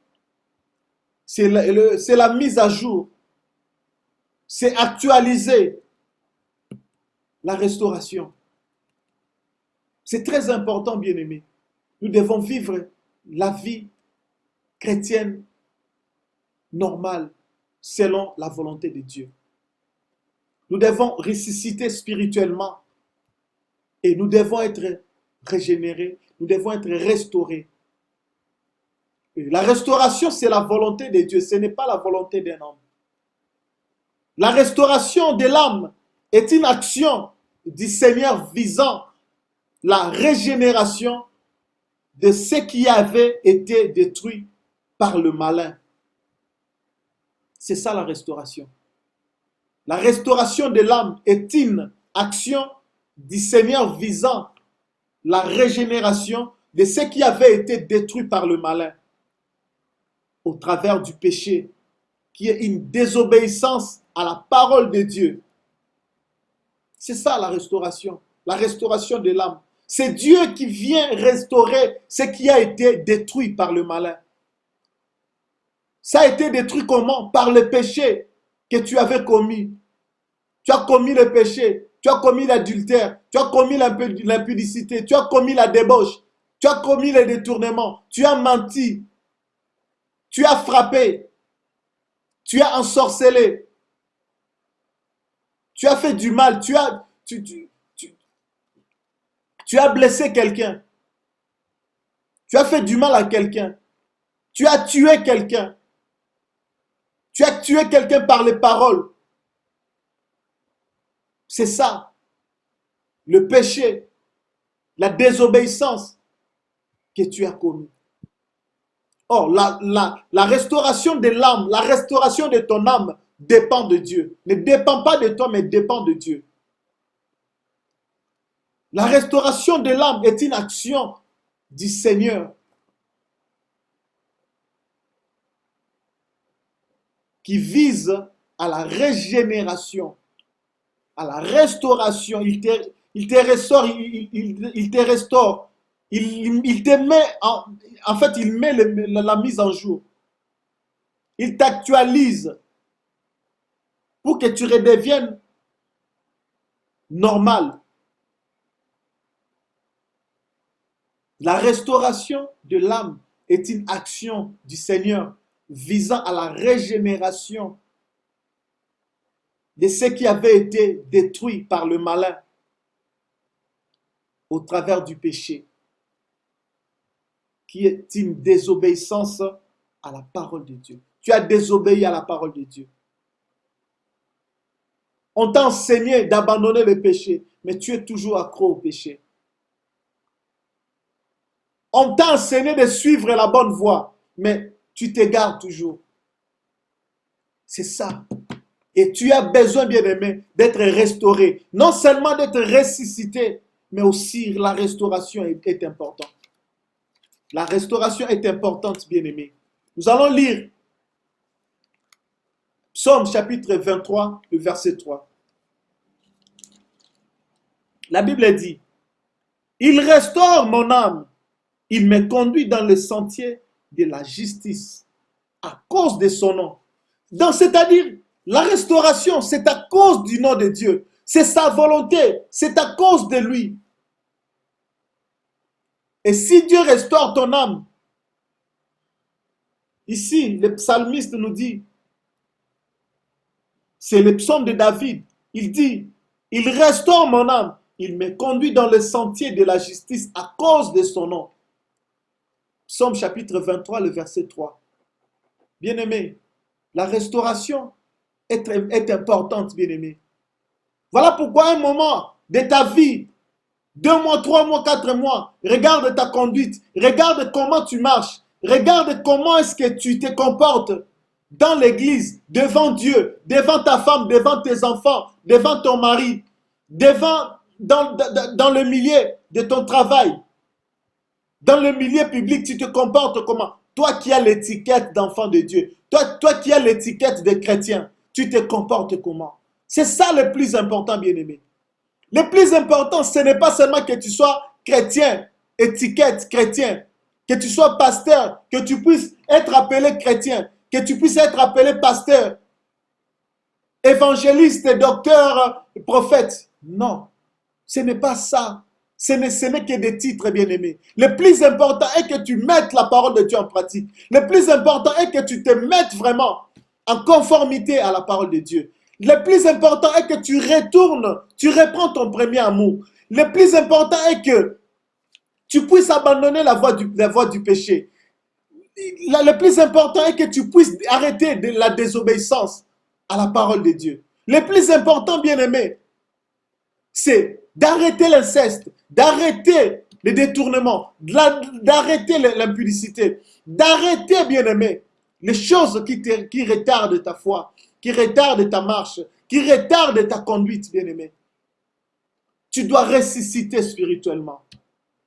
C'est la mise à jour. C'est actualiser la restauration. C'est très important, bien-aimé. Nous devons vivre la vie chrétienne normale selon la volonté de Dieu. Nous devons ressusciter spirituellement et nous devons être régénérés, nous devons être restaurés. Et la restauration, c'est la volonté de Dieu, ce n'est pas la volonté d'un homme. La restauration de l'âme est une action du Seigneur visant la régénération de ce qui avait été détruit par le malin. C'est ça la restauration. La restauration de l'âme est une action du Seigneur visant la régénération de ce qui avait été détruit par le malin au travers du péché, qui est une désobéissance à la parole de Dieu. C'est ça la restauration de l'âme. C'est Dieu qui vient restaurer ce qui a été détruit par le malin. Ça a été détruit comment? Par le péché que tu avais commis. Tu as commis le péché, tu as commis l'adultère, tu as commis l'impudicité, tu as commis la débauche, tu as commis le détournement, tu as menti, tu as frappé, tu as ensorcelé, tu as fait du mal, tu as blessé quelqu'un, tu as fait du mal à quelqu'un, tu as tué quelqu'un, tu as tué quelqu'un par les paroles. C'est ça, le péché, la désobéissance que tu as commis. Or, la restauration de l'âme, la restauration de ton âme dépend de Dieu. Ne dépend pas de toi, mais dépend de Dieu. La restauration de l'âme est une action du Seigneur qui vise à la régénération, à la restauration. Il te restaure, il te restaure. Il te met, en fait, il met la mise en jour. Il t'actualise pour que tu redeviennes normal. La restauration de l'âme est une action du Seigneur visant à la régénération de ce qui avait été détruit par le malin au travers du péché, qui est une désobéissance à la parole de Dieu. Tu as désobéi à la parole de Dieu. On t'a enseigné d'abandonner le péché, mais tu es toujours accro au péché. On t'a enseigné de suivre la bonne voie, mais tu t'égares toujours. C'est ça. Et tu as besoin, bien-aimé, d'être restauré. Non seulement d'être ressuscité, mais aussi la restauration est importante. La restauration est importante, bien-aimé. Nous allons lire Psaume chapitre 23, le verset 3. La Bible dit, « Il restaure mon âme, il me conduit dans le sentier de la justice à cause de son nom. » Donc, c'est-à-dire, la restauration, c'est à cause du nom de Dieu. C'est sa volonté, c'est à cause de lui. Et si Dieu restaure ton âme, ici, le psalmiste nous dit, c'est le psaume de David, il dit, il restaure mon âme, il me conduit dans le sentier de la justice à cause de son nom. Psaume chapitre 23, le verset 3. Bien-aimé, la restauration est importante, bien-aimé. Voilà pourquoi un moment de ta vie, 2 mois, 3 mois, 4 mois, regarde ta conduite, regarde comment tu marches, regarde comment est-ce que tu te comportes dans l'église, devant Dieu, devant ta femme, devant tes enfants, devant ton mari, dans le milieu de ton travail, dans le milieu public, tu te comportes comment? Toi qui as l'étiquette d'enfant de Dieu, toi qui as l'étiquette de chrétien, tu te comportes comment? C'est ça le plus important, bien-aimé. Le plus important, ce n'est pas seulement que tu sois chrétien, étiquette chrétien, que tu sois pasteur, que tu puisses être appelé chrétien, que tu puisses être appelé pasteur, évangéliste, docteur, prophète. Non, ce n'est pas ça. Ce n'est que des titres, bien-aimés. Le plus important est que tu mettes la parole de Dieu en pratique. Le plus important est que tu te mettes vraiment en conformité à la parole de Dieu. Le plus important est que tu retournes, tu reprends ton premier amour. Le plus important est que tu puisses abandonner la voie du péché. Le plus important est que tu puisses arrêter la désobéissance à la parole de Dieu. Le plus important, bien-aimé, c'est d'arrêter l'inceste, d'arrêter les détournements, d'arrêter l'impudicité, d'arrêter, bien-aimé, les choses qui retardent ta foi, qui retardent ta marche, qui retardent ta conduite, bien-aimé. Tu dois ressusciter spirituellement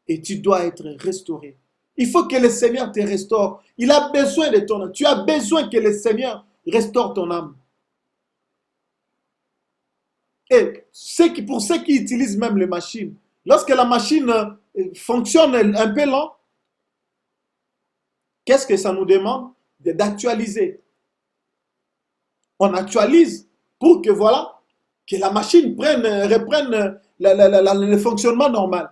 et tu dois être restauré. Il faut que le Seigneur te restaure. Il a besoin de ton âme. Tu as besoin que le Seigneur restaure ton âme. Et pour ceux qui utilisent même les machines, lorsque la machine fonctionne un peu lent, qu'est-ce que ça nous demande? D'actualiser. On actualise pour que voilà, que la machine reprenne le fonctionnement normal.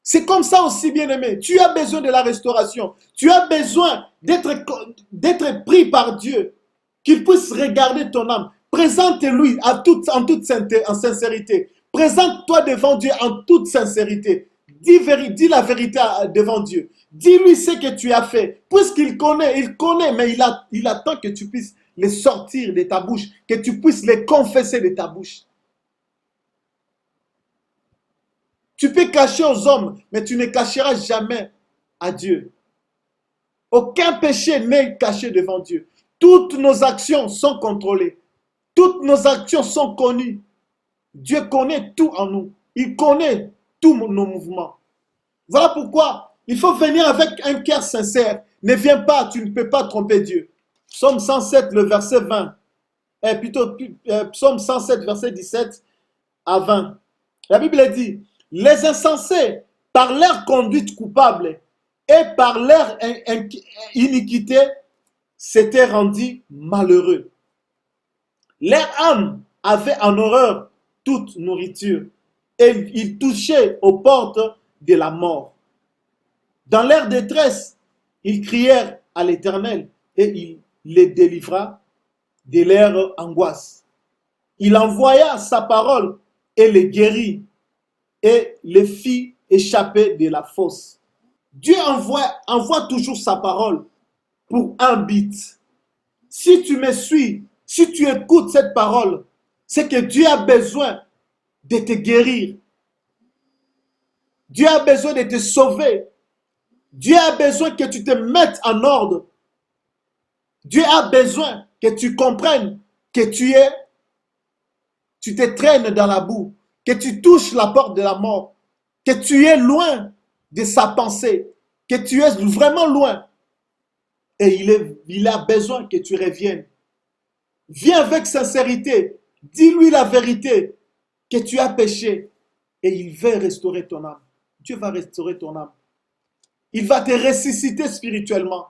C'est comme ça aussi, bien-aimé. Tu as besoin de la restauration. Tu as besoin d'être pris par Dieu, qu'il puisse regarder ton âme. Présente-lui en sincérité. Présente-toi devant Dieu en toute sincérité. Dis la vérité devant Dieu. Dis-lui ce que tu as fait. Puisqu'il connaît, mais il attend que tu puisses les sortir de ta bouche, que tu puisses les confesser de ta bouche. Tu peux cacher aux hommes, mais tu ne cacheras jamais à Dieu. Aucun péché n'est caché devant Dieu. Toutes nos actions sont contrôlées. Toutes nos actions sont connues. Dieu connaît tout en nous. Il connaît tous nos mouvements. Voilà pourquoi il faut venir avec un cœur sincère. Ne viens pas, tu ne peux pas tromper Dieu. Psaume 107, le verset 20. Psaume 107, verset 17 à 20. La Bible dit, les insensés, par leur conduite coupable et par leur iniquité, s'étaient rendus malheureux. Leur âme avait en horreur toute nourriture et ils touchaient aux portes de la mort. Dans leur détresse, ils crièrent à l'Éternel et il les délivra de leur angoisse. il envoya sa parole et les guérit et les fit échapper de la fosse. Dieu envoie toujours sa parole pour un but. Si tu me suis, si tu écoutes cette parole, c'est que Dieu a besoin de te guérir. Dieu a besoin de te sauver. Dieu a besoin que tu te mettes en ordre. Dieu a besoin que tu comprennes que tu te traînes dans la boue, que tu touches la porte de la mort, que tu es loin de sa pensée, que tu es vraiment loin. Et il a besoin que tu reviennes. Viens avec sincérité. Dis-lui la vérité, que tu as péché. Et il va restaurer ton âme. Dieu va restaurer ton âme. Il va te ressusciter spirituellement.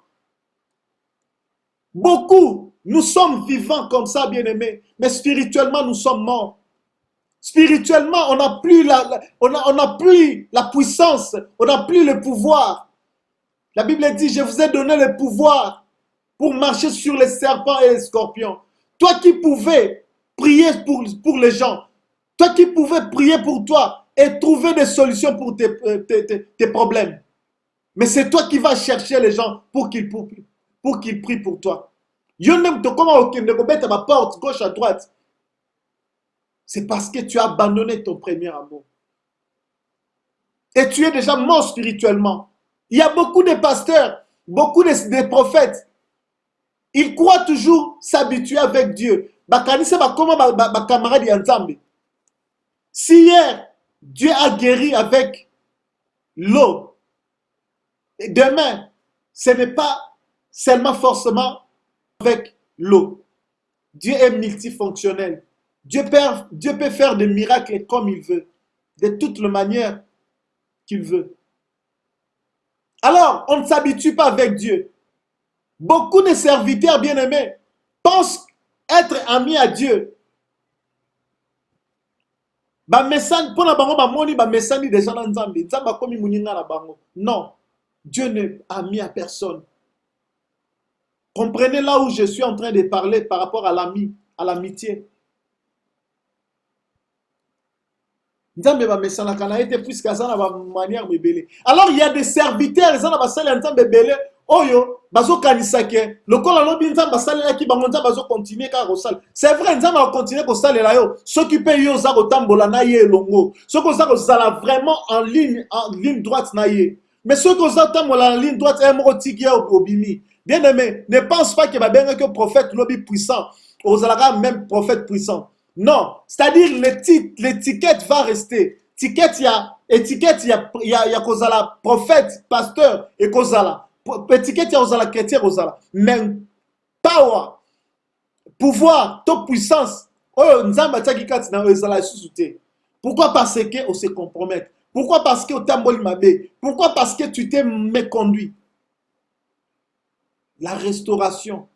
Beaucoup, nous sommes vivants comme ça, bien-aimés. Mais spirituellement, nous sommes morts. Spirituellement, on n'a plus la puissance. On n'a plus le pouvoir. La Bible dit, je vous ai donné le pouvoir pour marcher sur les serpents et les scorpions. Toi qui pouvais prier pour les gens, toi qui pouvais prier pour toi et trouver des solutions pour tes problèmes. Mais c'est toi qui vas chercher les gens pour qu'ils prient pour toi. Ma porte gauche à droite. C'est parce que tu as abandonné ton premier amour. Et tu es déjà mort spirituellement. Il y a beaucoup de pasteurs, beaucoup de prophètes. Ils croient toujours s'habituer avec Dieu. Si hier, Dieu a guéri avec l'eau, demain, ce n'est pas seulement forcément avec l'eau. Dieu est multifonctionnel. Dieu peut faire des miracles comme il veut, de toutes les manières qu'il veut. Alors, on ne s'habitue pas avec Dieu. Beaucoup de serviteurs bien-aimés pensent être amis à Dieu. Non, Dieu n'est ami à personne. Comprenez là où je suis en train de parler par rapport à l'amitié. Alors il y a des serviteurs, c'est vrai, nous allons continuer à s'occuper vraiment en ligne droite. Mais ceux qui sont en ligne droite, bien aimé, ne pense pas que le prophète lobby puissant, même prophète puissant. Non, c'est-à-dire l'étiquette va rester. Étiquette, il y a kozala prophète, pasteur et kozala. Étiquette, il y a kozala chrétien, kozala. Mais power, pouvoir, toute puissance, pourquoi? Parce qu'on se compromet. Pourquoi? Parce que pourquoi? Parce que tu t'es méconduit. La restauration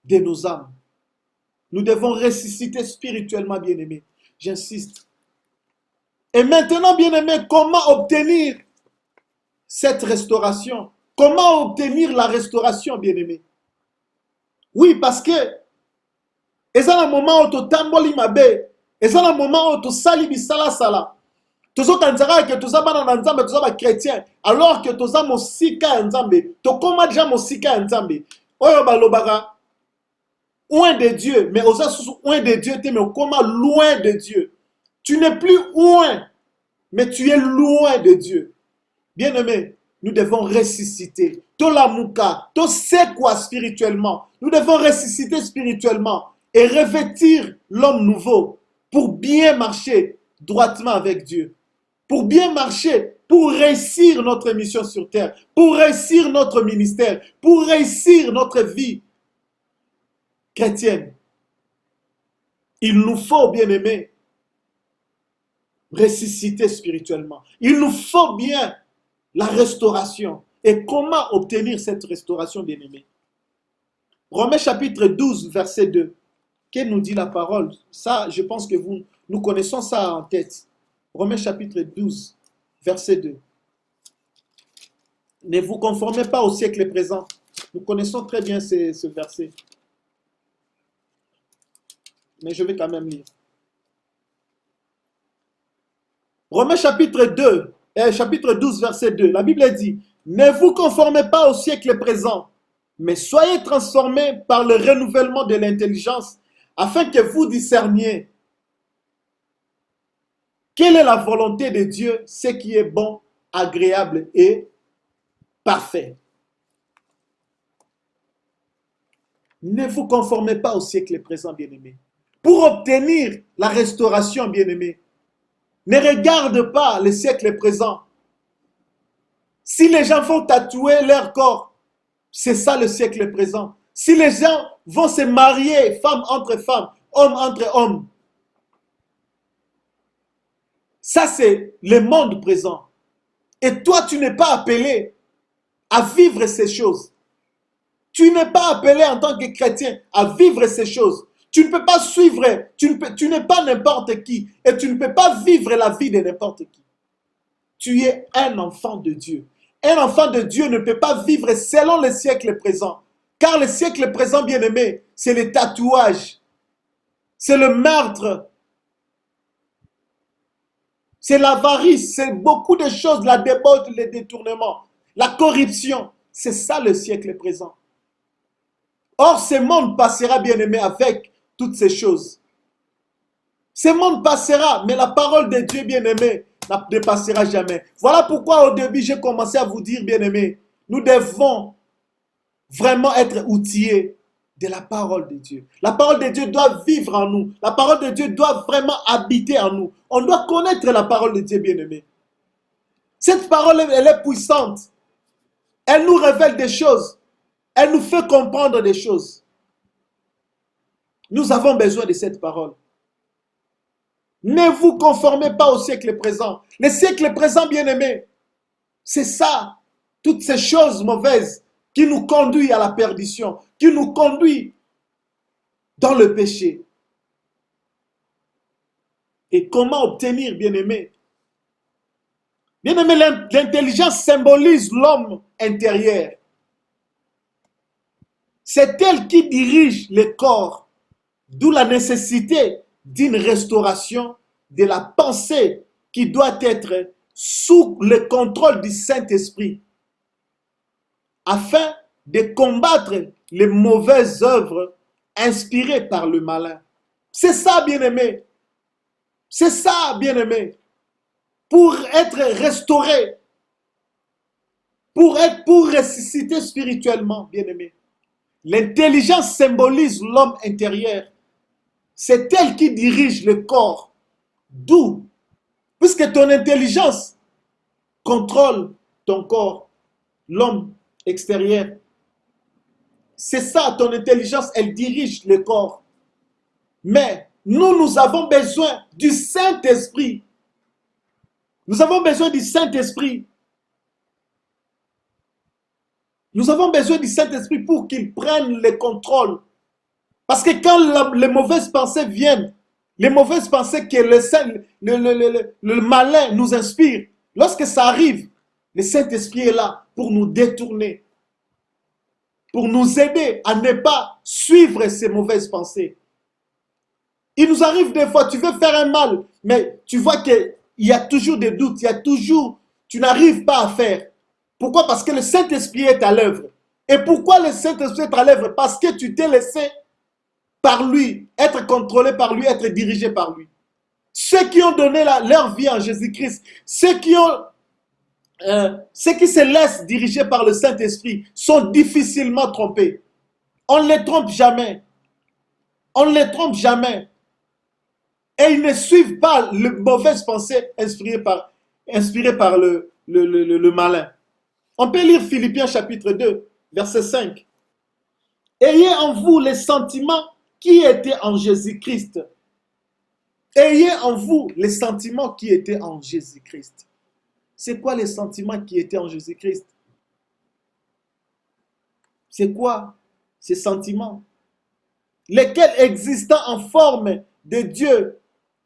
de nos âmes. Nous devons ressusciter spirituellement, bien-aimés. J'insiste. Et maintenant, bien-aimés, comment obtenir cette restauration? Comment obtenir la restauration, bien-aimés? Oui, parce que c'est un moment où tu tamboli mabe, c'est un moment où tu sali bisala sala. Tu as que tu as chrétien, alors que tu as mosika nzambe, tu as déjà mosika nzambe. Oyo balobaka loin de Dieu, mais aux loin de Dieu, mais comment loin de Dieu. Tu n'es plus loin, mais tu es loin de Dieu. Bien-aimé, nous devons ressusciter. Tolamuka, to c'est quoi spirituellement? Nous devons ressusciter spirituellement et revêtir l'homme nouveau pour bien marcher droitement avec Dieu. Pour bien marcher, pour réussir notre mission sur terre, pour réussir notre ministère, pour réussir notre vie chrétienne. Il nous faut, bien aimé, ressusciter spirituellement. Il nous faut bien la restauration. Et comment obtenir cette restauration, bien aimé? Romains chapitre 12, verset 2. Qu'est-ce nous dit la parole? Ça, je pense que nous connaissons ça en tête. Romains chapitre 12, verset 2. Ne vous conformez pas au siècle présent. Nous connaissons très bien ce verset. mais je vais quand même lire. Romains chapitre 2, chapitre 12, verset 2. La Bible dit, ne vous conformez pas au siècle présent, mais soyez transformés par le renouvellement de l'intelligence, afin que vous discerniez quelle est la volonté de Dieu, ce qui est bon, agréable et parfait. Ne vous conformez pas au siècle présent, bien-aimés. Pour obtenir la restauration, bien-aimés, ne regarde pas le siècle présent. Si les gens vont tatouer leur corps, c'est ça le siècle présent. Si les gens vont se marier, femme entre femmes, homme entre hommes, ça c'est le monde présent. Et toi, tu n'es pas appelé à vivre ces choses. Tu n'es pas appelé en tant que chrétien à vivre ces choses. Tu ne peux pas suivre, tu n'es pas n'importe qui et tu ne peux pas vivre la vie de n'importe qui. Tu es un enfant de Dieu. Un enfant de Dieu ne peut pas vivre selon le siècle présent. Car le siècle présent, bien-aimé, c'est le tatouage, c'est le meurtre, c'est l'avarice, c'est beaucoup de choses, la débauche, le détournement, la corruption. C'est ça le siècle présent. Or, ce monde passera, bien-aimé, avec toutes ces choses. Ce monde passera, mais la parole de Dieu, bien-aimé, ne passera jamais. Voilà pourquoi au début, j'ai commencé à vous dire, bien-aimé, nous devons vraiment être outillés de la parole de Dieu. La parole de Dieu doit vivre en nous. La parole de Dieu doit vraiment habiter en nous. On doit connaître la parole de Dieu, bien-aimé. Cette parole, elle est puissante. Elle nous révèle des choses. Elle nous fait comprendre des choses. Nous avons besoin de cette parole. Ne vous conformez pas au siècle présent. Le siècle présent, bien-aimé, c'est ça. Toutes ces choses mauvaises qui nous conduisent à la perdition, qui nous conduisent dans le péché. Et comment obtenir, bien-aimé? Bien-aimé, l'intelligence symbolise l'homme intérieur. C'est elle qui dirige le corps, d'où la nécessité d'une restauration de la pensée qui doit être sous le contrôle du Saint-Esprit afin de combattre les mauvaises œuvres inspirées par le malin. C'est ça, bien-aimé. C'est ça, bien-aimé. Pour être restauré, pour ressusciter spirituellement, bien-aimé. L'intelligence symbolise l'homme intérieur. C'est elle qui dirige le corps. D'où, puisque ton intelligence contrôle ton corps, l'homme extérieur. C'est ça, ton intelligence, elle dirige le corps. Mais nous avons besoin du Saint-Esprit. Nous avons besoin du Saint-Esprit. Nous avons besoin du Saint-Esprit pour qu'il prenne le contrôle. Parce que quand les mauvaises pensées viennent, les mauvaises pensées que le malin nous inspire, lorsque ça arrive, le Saint-Esprit est là pour nous détourner, pour nous aider à ne pas suivre ces mauvaises pensées. Il nous arrive des fois, tu veux faire un mal, mais tu vois qu'il y a toujours des doutes, tu n'arrives pas à faire. Pourquoi? Parce que le Saint-Esprit est à l'œuvre. Et pourquoi le Saint-Esprit est à l'œuvre? Parce que tu t'es laissé par lui, être contrôlé par lui, être dirigé par lui. Ceux qui ont donné leur vie en Jésus-Christ, ceux qui se laissent diriger par le Saint-Esprit sont difficilement trompés. On ne les trompe jamais. On ne les trompe jamais. Et ils ne suivent pas les mauvaises pensées inspirées par le malin. On peut lire Philippiens chapitre 2, verset 5. Ayez en vous les sentiments qui étaient en Jésus-Christ. Ayez en vous les sentiments qui étaient en Jésus-Christ. C'est quoi les sentiments qui étaient en Jésus-Christ? C'est quoi ces sentiments? Lesquels existant en forme de Dieu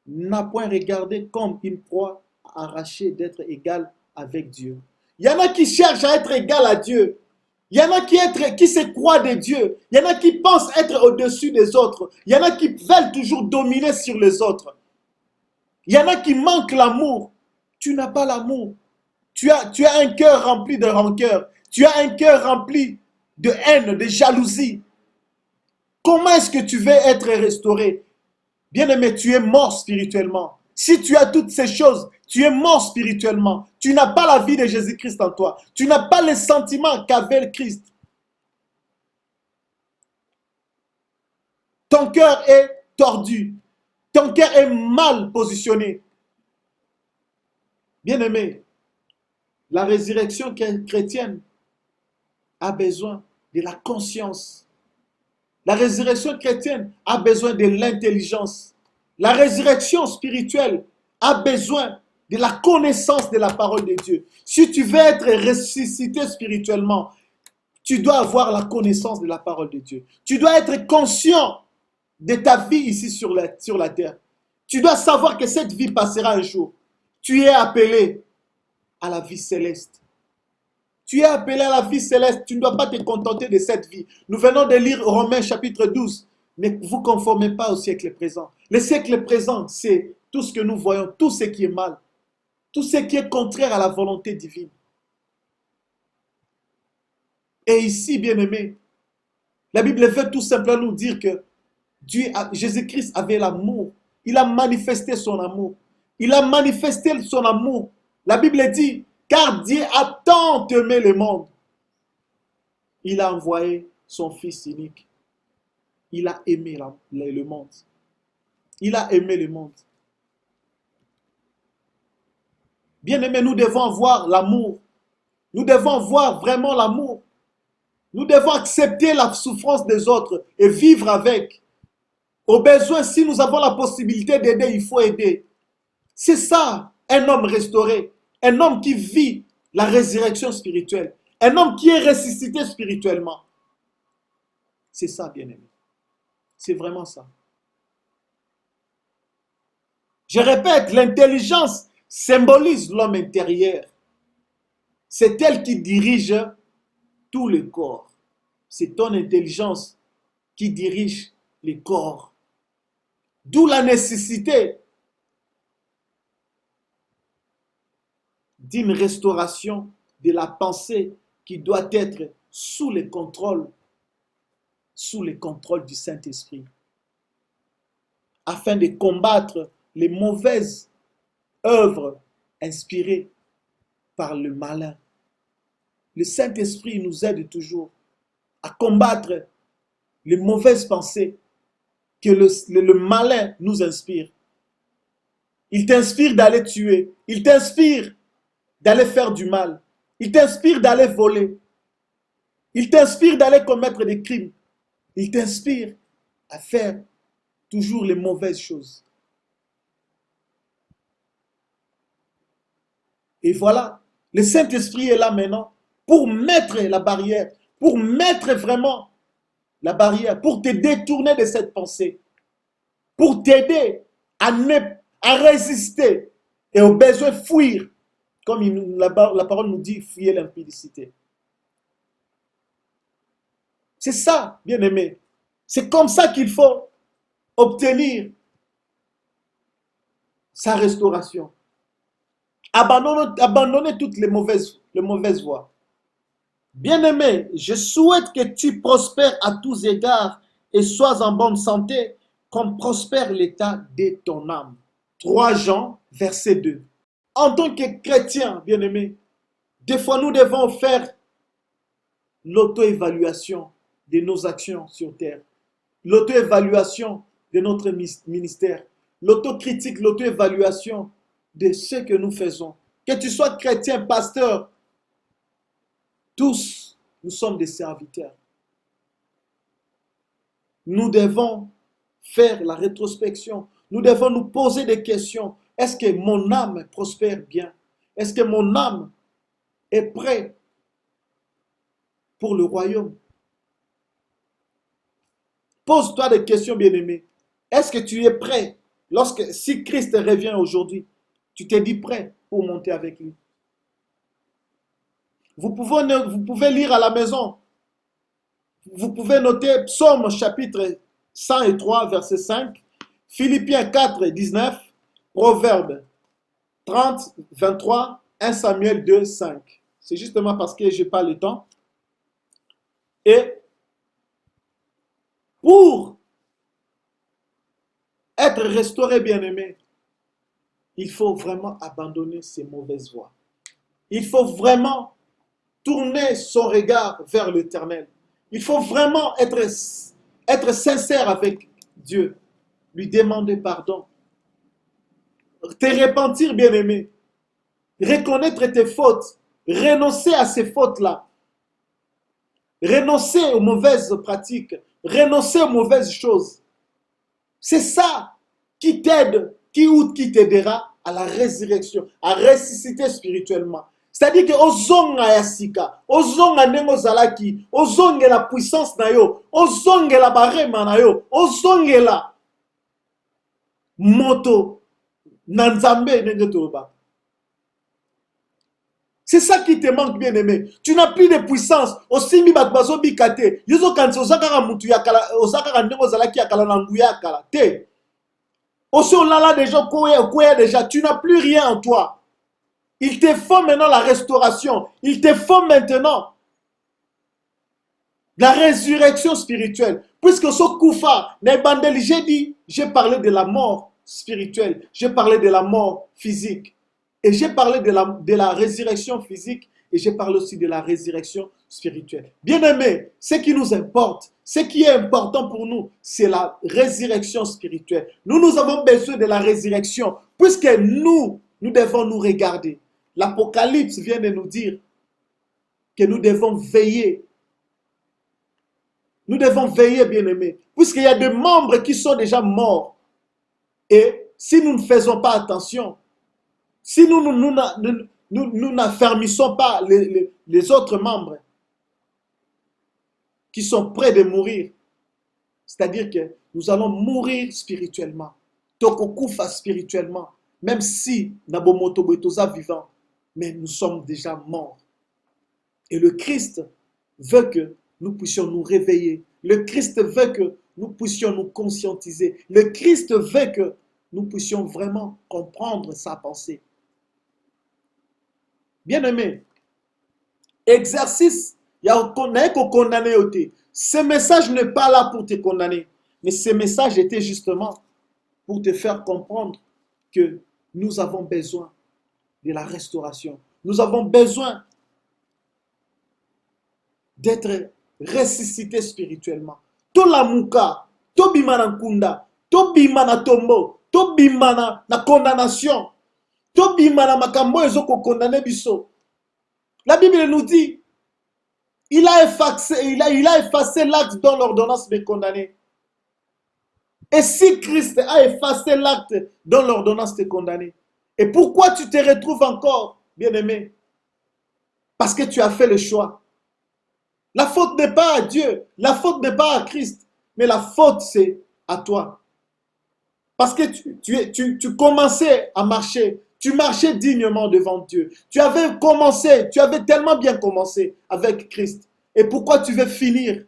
n'a point regardé comme une proie arrachée d'être égal avec Dieu. Il y en a qui cherchent à être égal à Dieu. Il y en a qui se croient des dieux. Il y en a qui pensent être au-dessus des autres. Il y en a qui veulent toujours dominer sur les autres. Il y en a qui manquent l'amour. Tu n'as pas l'amour. Tu as un cœur rempli de rancœur. Tu as un cœur rempli de haine, de jalousie. Comment est-ce que tu veux être restauré? Bien-aimé, tu es mort spirituellement. Si tu as toutes ces choses, tu es mort spirituellement. Tu n'as pas la vie de Jésus-Christ en toi. Tu n'as pas les sentiments qu'avait le Christ. Ton cœur est tordu. Ton cœur est mal positionné. Bien-aimé, la résurrection chrétienne a besoin de la conscience. La résurrection chrétienne a besoin de l'intelligence. La résurrection spirituelle a besoin de la connaissance de la parole de Dieu. Si tu veux être ressuscité spirituellement, tu dois avoir la connaissance de la parole de Dieu. Tu dois être conscient de ta vie ici sur la terre. Tu dois savoir que cette vie passera un jour. Tu es appelé à la vie céleste. Tu es appelé à la vie céleste. Tu ne dois pas te contenter de cette vie. Nous venons de lire Romains chapitre 12. Ne vous conformez pas au siècle présent. Le siècle présent, c'est tout ce que nous voyons, tout ce qui est mal, tout ce qui est contraire à la volonté divine. Et ici, bien-aimés, la Bible veut tout simplement nous dire que Jésus-Christ avait l'amour. Il a manifesté son amour. Il a manifesté son amour. La Bible dit, car Dieu a tant aimé le monde. Il a envoyé son Fils unique. Il a aimé le monde. Il a aimé le monde. Bien-aimés, nous devons avoir l'amour. Nous devons avoir vraiment l'amour. Nous devons accepter la souffrance des autres et vivre avec. Au besoin, si nous avons la possibilité d'aider, il faut aider. C'est ça, un homme restauré. Un homme qui vit la résurrection spirituelle. Un homme qui est ressuscité spirituellement. C'est ça, bien-aimé. C'est vraiment ça. Je répète, l'intelligence symbolise l'homme intérieur. C'est elle qui dirige tout le corps. C'est ton intelligence qui dirige le corps. D'où la nécessité d'une restauration de la pensée qui doit être sous le contrôle du Saint-Esprit, afin de combattre les mauvaises œuvres inspirées par le malin. Le Saint-Esprit nous aide toujours à combattre les mauvaises pensées que le malin nous inspire. Il t'inspire d'aller tuer. Il t'inspire d'aller faire du mal. Il t'inspire d'aller voler. Il t'inspire d'aller commettre des crimes. Il t'inspire à faire toujours les mauvaises choses. Et voilà, le Saint-Esprit est là maintenant pour mettre la barrière, pour mettre vraiment la barrière, pour te détourner de cette pensée, pour t'aider à résister et au besoin fuir, comme la parole nous dit, fuir l'impudicité. C'est ça, bien-aimé. C'est comme ça qu'il faut obtenir sa restauration. Abandonner toutes les mauvaises voies. Bien-aimé, je souhaite que tu prospères à tous égards et sois en bonne santé, comme prospère l'état de ton âme. 3 Jean, verset 2. En tant que chrétien, bien-aimé, des fois nous devons faire l'auto-évaluation de nos actions sur terre, l'auto-évaluation de notre ministère, l'autocritique, l'auto-évaluation de ce que nous faisons. Que tu sois chrétien, pasteur, tous, nous sommes des serviteurs. Nous devons faire la rétrospection. Nous devons nous poser des questions. Est-ce que mon âme prospère bien? Est-ce que mon âme est prête pour le royaume? Pose-toi des questions, bien-aimé. Est-ce que tu es prêt si Christ revient aujourd'hui, tu t'es dit prêt pour monter avec lui? Vous pouvez lire à la maison Vous pouvez noter Psaume chapitre 103, verset 5, Philippiens 4, 19, Proverbes 30, 23, 1 Samuel 2, 5. C'est justement parce que je n'ai pas le temps. Et pour être restauré, bien-aimé, il faut vraiment abandonner ces mauvaises voies. Il faut vraiment tourner son regard vers l'Éternel. Il faut vraiment être sincère avec Dieu. Lui demander pardon. Te repentir, bien-aimé. Reconnaître tes fautes. Renoncer à ces fautes-là. Renoncer aux mauvaises pratiques. Renoncer aux mauvaises choses. C'est ça qui t'aide, qui t'aidera à la résurrection, à ressusciter spirituellement. C'est-à-dire que ozonga ya sika, ozonga ndenge ozalaki, ozongela puissance na yo, ozongela barema na yo, ozongela moto na nzambe ndenge toba. C'est ça qui te manque, bien-aimé. Tu n'as plus de puissance. Osimbi batbazo bikate. Yozo kansi ozakara mutu yakala, ozakara ndenge ozalaki yakala na nguya yakala. Te. Aussi on l'a déjà kouya déjà. Tu n'as plus rien en toi. Il te faut maintenant la restauration. Il te faut maintenant la résurrection spirituelle. Puisque ce koufa, j'ai parlé de la mort spirituelle. J'ai parlé de la mort physique. Et j'ai parlé de la résurrection physique. Et j'ai parlé aussi de la résurrection spirituelle. Bien-aimés, ce qui nous importe, ce qui est important pour nous, c'est la résurrection spirituelle. Nous avons besoin de la résurrection. Puisque nous devons nous regarder. L'Apocalypse vient de nous dire que nous devons veiller. Nous devons veiller, bien-aimés, puisqu'il y a des membres qui sont déjà morts. Et si nous ne faisons pas attention, si nous n'affermissons pas les autres membres qui sont prêts de mourir, c'est-à-dire que nous allons mourir spirituellement. Tokokufa spirituellement, même si Nabomoto Betoza vivant, mais nous sommes déjà morts. Et le Christ veut que nous puissions nous réveiller. Le Christ veut que nous puissions nous conscientiser. Le Christ veut que nous puissions vraiment comprendre sa pensée. Bien-aimé, exercice, il y a condamné. Ce message n'est pas là pour te condamner, mais ce message était justement pour te faire comprendre que nous avons besoin de la restauration. Nous avons besoin d'être ressuscités spirituellement. To la muka, to bimana kunda, to bimana tombo, to bimana na condamnation, to bimana makambo ezoko condamné biso. La Bible nous dit, il a effacé l'acte dans l'ordonnance de condamner. Et si Christ a effacé l'acte dans l'ordonnance de condamner, et pourquoi tu te retrouves encore, bien-aimé? Parce que tu as fait le choix. La faute n'est pas à Dieu, la faute n'est pas à Christ, mais la faute c'est à toi. Parce que tu commençais à marcher, tu marchais dignement devant Dieu. Tu avais tellement bien commencé avec Christ. Et pourquoi tu veux finir?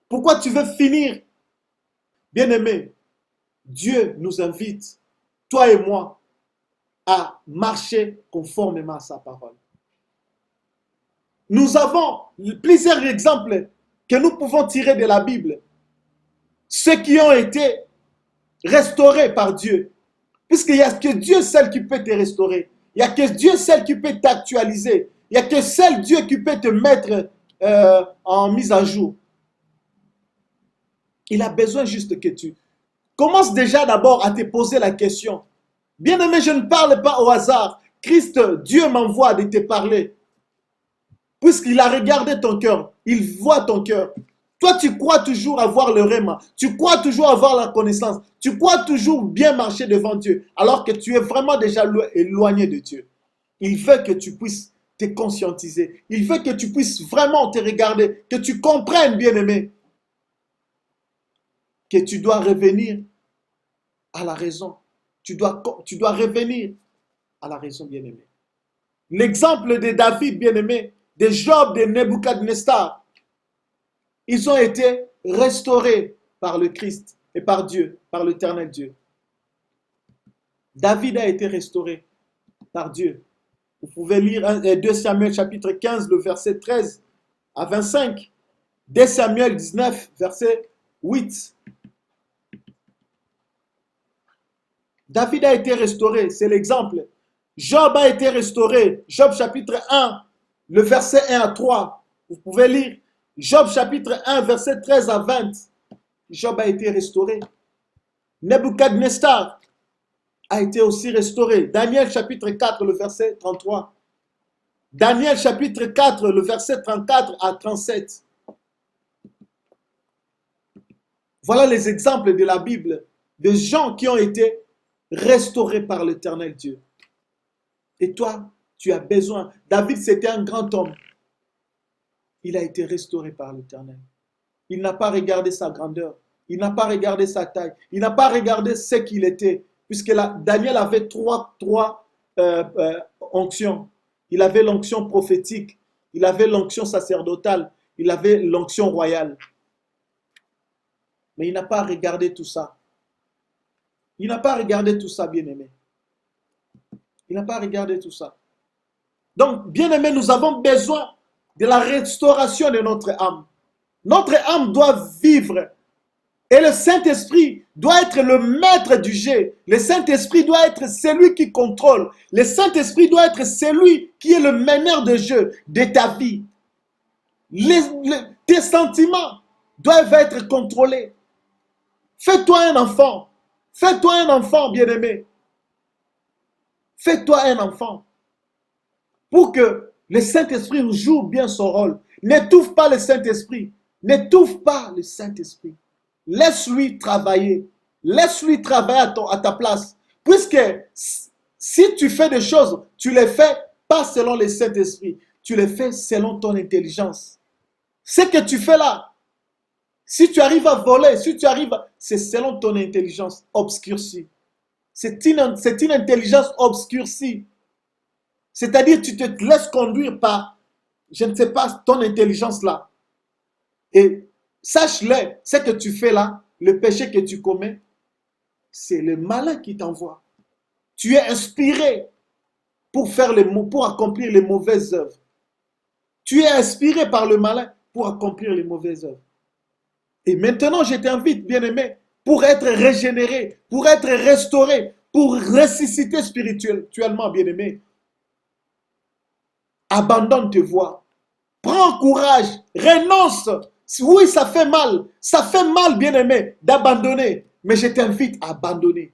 Pourquoi tu veux finir? Bien-aimé, Dieu nous invite, toi et moi, à marcher conformément à sa parole. Nous avons plusieurs exemples que nous pouvons tirer de la Bible. Ceux qui ont été restaurés par Dieu. Puisqu'il n'y a que Dieu seul qui peut te restaurer. Il n'y a que Dieu seul qui peut t'actualiser. Il n'y a que seul Dieu qui peut te mettre en mise à jour. Il a besoin juste que tu commences déjà d'abord à te poser la question. Bien-aimé, je ne parle pas au hasard. Christ, Dieu m'envoie de te parler. Puisqu'il a regardé ton cœur, il voit ton cœur. Toi, tu crois toujours avoir le réma. Tu crois toujours avoir la connaissance. Tu crois toujours bien marcher devant Dieu. Alors que tu es vraiment déjà éloigné de Dieu. Il veut que tu puisses te conscientiser. Il veut que tu puisses vraiment te regarder. Que tu comprennes, bien-aimé, que tu dois revenir à la raison. Tu dois revenir à la raison, bien-aimé. L'exemple de David, bien-aimé, de Job, de Nebuchadnezzar. Ils ont été restaurés par le Christ et par Dieu, par l'Éternel Dieu. David a été restauré par Dieu. Vous pouvez lire 2 Samuel chapitre 15, le verset 13 à 25. 2 Samuel 19, verset 8. David a été restauré, c'est l'exemple. Job a été restauré. Job chapitre 1, le verset 1 à 3. Vous pouvez lire. Job chapitre 1, verset 13 à 20. Job a été restauré. Nebuchadnezzar a été aussi restauré. Daniel chapitre 4, le verset 33. Daniel chapitre 4, le verset 34 à 37. Voilà les exemples de la Bible, de gens qui ont été restaurés par l'Éternel Dieu. Et toi, tu as besoin. David, c'était un grand homme. Il a été restauré par l'Éternel. Il n'a pas regardé sa grandeur. Il n'a pas regardé sa taille. Il n'a pas regardé ce qu'il était. Puisque Daniel avait trois onctions. Il avait l'onction prophétique. Il avait l'onction sacerdotale. Il avait l'onction royale. Mais il n'a pas regardé tout ça. Il n'a pas regardé tout ça, bien-aimé. Il n'a pas regardé tout ça. Donc, bien-aimé, nous avons besoin de la restauration de notre âme. Notre âme doit vivre. Et le Saint-Esprit doit être le maître du jeu. Le Saint-Esprit doit être celui qui contrôle. Le Saint-Esprit doit être celui qui est le meneur de jeu de ta vie. Tes sentiments doivent être contrôlés. Fais-toi un enfant. Fais-toi un enfant, bien-aimé. Fais-toi un enfant. Pour que le Saint-Esprit joue bien son rôle. N'étouffe pas le Saint-Esprit. N'étouffe pas le Saint-Esprit. Laisse-lui travailler. Laisse-lui travailler à ta place. Puisque si tu fais des choses, tu les fais pas selon le Saint-Esprit. Tu les fais selon ton intelligence. Ce que tu fais là, si tu arrives à voler, c'est selon ton intelligence obscurcie. C'est une intelligence obscurcie. C'est-à-dire tu te laisses conduire par, je ne sais pas, ton intelligence là. Et sache-le, ce que tu fais là, le péché que tu commets, c'est le malin qui t'envoie. Tu es inspiré pour accomplir les mauvaises œuvres. Tu es inspiré par le malin pour accomplir les mauvaises œuvres. Et maintenant, je t'invite, bien-aimé, pour être régénéré, pour être restauré, pour ressusciter spirituellement, bien-aimé. Abandonne tes voies. Prends courage, renonce. Oui, ça fait mal, bien-aimé, d'abandonner. Mais je t'invite à abandonner.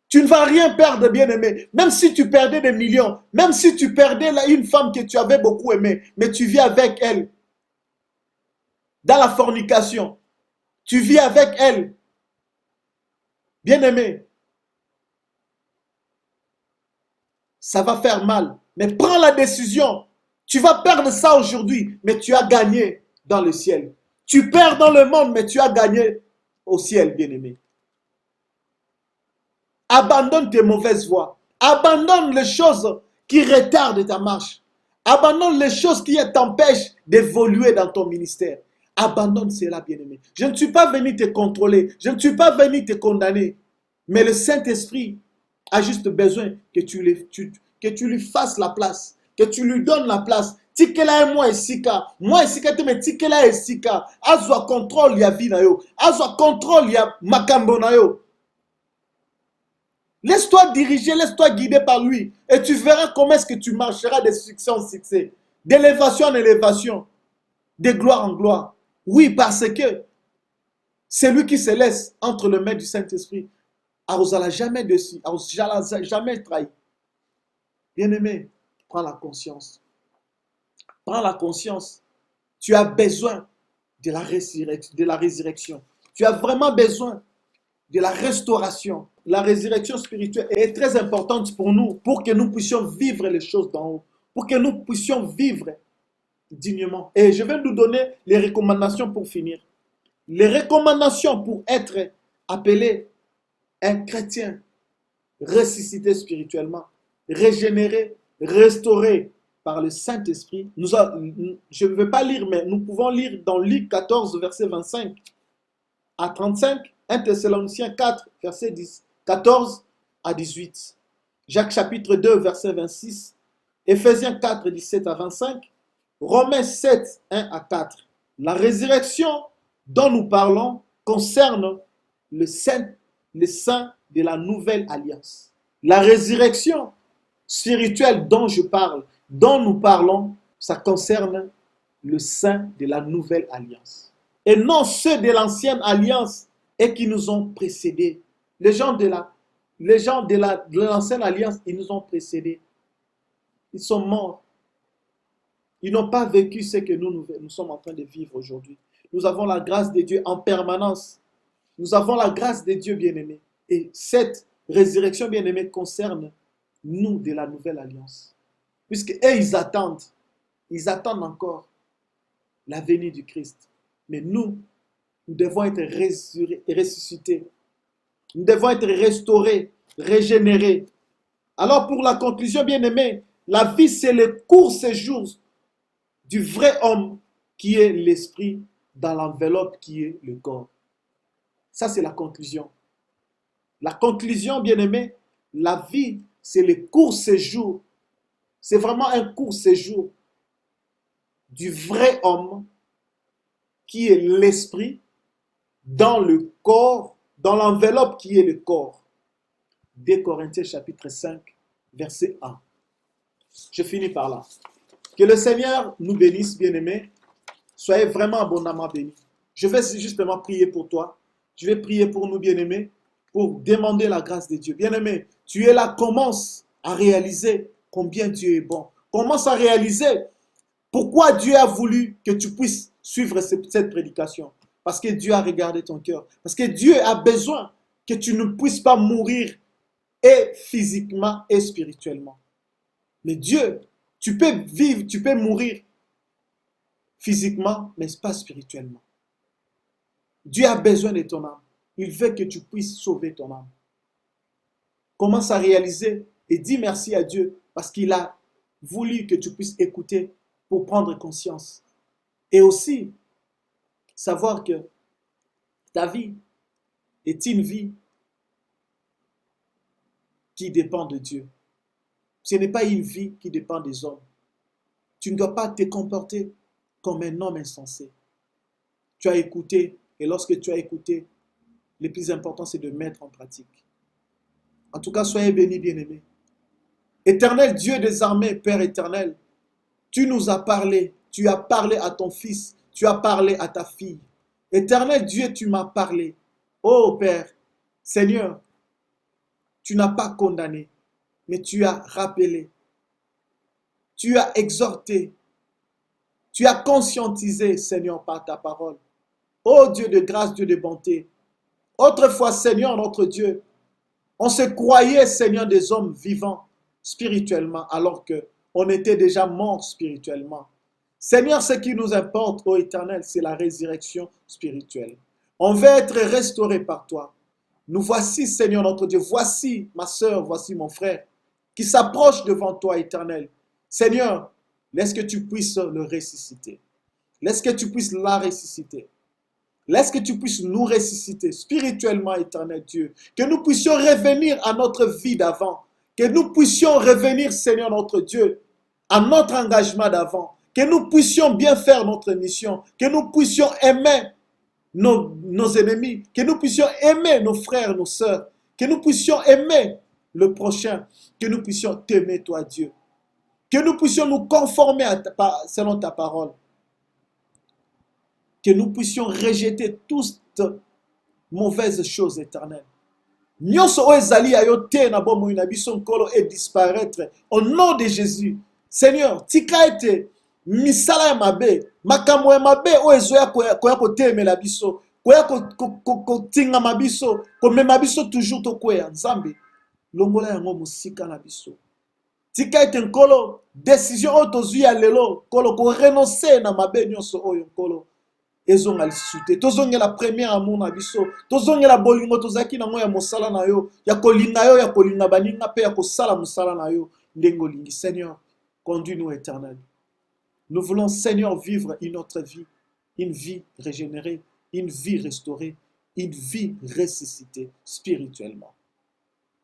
Tu ne vas rien perdre, bien-aimé. Même si tu perdais des millions, même si tu perdais une femme que tu avais beaucoup aimée, mais tu vis avec elle. Dans la fornication, tu vis avec elle. Bien-aimé, ça va faire mal. Mais prends la décision. Tu vas perdre ça aujourd'hui, mais tu as gagné dans le ciel. Tu perds dans le monde, mais tu as gagné au ciel, bien-aimé. Abandonne tes mauvaises voies. Abandonne les choses qui retardent ta marche. Abandonne les choses qui t'empêchent d'évoluer dans ton ministère. Abandonne cela, bien-aimé. Je ne suis pas venu te contrôler. Je ne suis pas venu te condamner. Mais le Saint-Esprit a juste besoin que tu lui fasses la place. Que tu lui donnes la place. Tikela et moi esika. Moi esika te me tikela esika. Azwa contrôle ya vie na yo. Azwa contrôle ya makambo na yo. Laisse-toi diriger, laisse-toi guider par lui. Et tu verras comment est-ce que tu marcheras de succès en succès. D'élévation en élévation. De gloire en gloire. Oui, parce que c'est lui qui se laisse entre les mains du Saint-Esprit. Arosala jamais dessus. Arosala jamais trahi. Bien-aimé, prends la conscience. Prends la conscience. Tu as besoin de la résurrection. Tu as vraiment besoin de la restauration. La résurrection spirituelle est très importante pour nous, pour que nous puissions vivre les choses d'en haut, pour que nous puissions vivre dignement. Et je vais nous donner les recommandations pour finir. Les recommandations pour être appelé un chrétien ressuscité spirituellement, régénéré, restauré, par le Saint-Esprit. Je ne vais pas lire, mais nous pouvons lire dans Luc 14, verset 25 à 35, 1 Thessaloniciens 4, verset 14 à 18, Jacques chapitre 2, verset 26, Éphésiens 4, 17 à 25, Romains 7, 1 à 4. La résurrection dont nous parlons concerne le saint de la nouvelle alliance. La résurrection spirituelle dont je parle, dont nous parlons, ça concerne le sein de la nouvelle alliance. Et non ceux de l'ancienne alliance et qui nous ont précédés. Les gens de l'ancienne alliance, ils nous ont précédés. Ils sont morts. Ils n'ont pas vécu ce que nous sommes en train de vivre aujourd'hui. Nous avons la grâce de Dieu en permanence. Nous avons la grâce de Dieu, bien-aimés. Et cette résurrection, bien-aimée, concerne nous de la nouvelle alliance. Puisque eux, ils attendent encore la venue du Christ. Mais nous devons être ressuscités. Nous devons être restaurés, régénérés. Alors pour la conclusion, bien-aimés, la vie, c'est le court séjour du vrai homme qui est l'esprit dans l'enveloppe qui est le corps. Ça, c'est la conclusion. La conclusion, bien-aimés, la vie, c'est le court séjour. C'est vraiment un court séjour du vrai homme qui est l'esprit dans le corps, dans l'enveloppe qui est le corps. 2 Corinthiens chapitre 5, verset 1. Je finis par là. Que le Seigneur nous bénisse, bien-aimés. Soyez vraiment abondamment bénis. Je vais justement prier pour toi. Je vais prier pour nous, bien-aimés, pour demander la grâce de Dieu. Bien-aimé, tu es là, commence à réaliser combien Dieu est bon. Commence à réaliser pourquoi Dieu a voulu que tu puisses suivre cette prédication. Parce que Dieu a regardé ton cœur. Parce que Dieu a besoin que tu ne puisses pas mourir et physiquement et spirituellement. Mais Dieu, tu peux vivre, tu peux mourir physiquement, mais pas spirituellement. Dieu a besoin de ton âme. Il veut que tu puisses sauver ton âme. Commence à réaliser et dis merci à Dieu parce qu'il a voulu que tu puisses écouter pour prendre conscience. Et aussi, savoir que ta vie est une vie qui dépend de Dieu. Ce n'est pas une vie qui dépend des hommes. Tu ne dois pas te comporter comme un homme insensé. Tu as écouté, et lorsque tu as écouté, le plus important, c'est de mettre en pratique. En tout cas, soyez bénis, bien-aimés. Éternel Dieu des armées, Père éternel, tu nous as parlé, tu as parlé à ton fils, tu as parlé à ta fille. Éternel Dieu, tu m'as parlé. Oh Père, Seigneur, tu n'as pas condamné, mais tu as rappelé, tu as exhorté, tu as conscientisé, Seigneur, par ta parole. Oh Dieu de grâce, Dieu de bonté. Autrefois, Seigneur, notre Dieu, on se croyait, Seigneur, des hommes vivants spirituellement, alors qu'on était déjà morts spirituellement. Seigneur, ce qui nous importe, ô Éternel, c'est la résurrection spirituelle. On veut être restauré par toi. Nous voici, Seigneur, notre Dieu. Voici ma soeur, voici mon frère, qui s'approche devant toi, Éternel. Seigneur, laisse que tu puisses le ressusciter. Laisse que tu puisses la ressusciter. Laisse que tu puisses nous ressusciter spirituellement, Éternel Dieu. Que nous puissions revenir à notre vie d'avant. Que nous puissions revenir, Seigneur notre Dieu, à notre engagement d'avant. Que nous puissions bien faire notre mission. Que nous puissions aimer nos ennemis. Que nous puissions aimer nos frères, nos sœurs. Que nous puissions aimer le prochain. Que nous puissions t'aimer, toi, Dieu. Que nous puissions nous conformer selon ta parole. Que nous puissions rejeter toutes mauvaises choses éternelles. Nyonso o ezali ayo te na bomoi na biso nkolo et disparaître au nom de Jésus. Seigneur, tika ete misala ya mabe, makambo ya mabe o ezoya koya kotemela biso, koya kotinga mabiso, komema biso toujours tokwea Nzambe. Longola yango musika na biso. Tika ete nkolo décision o tozwi ya lelo, nkolo ko renoncer na mabe nyonso oyo nkolo. Ezonga lisute tozonge la première amour na biso tozonge la bolingo tozaki na moya mosala na yo ya kolinga baninga pe ya kosala mosala na yo ndengo lingi Seigneur Conduis-nous, Éternel. Nous voulons, Seigneur, vivre une vie régénérée, une vie restaurée, une vie ressuscitée spirituellement.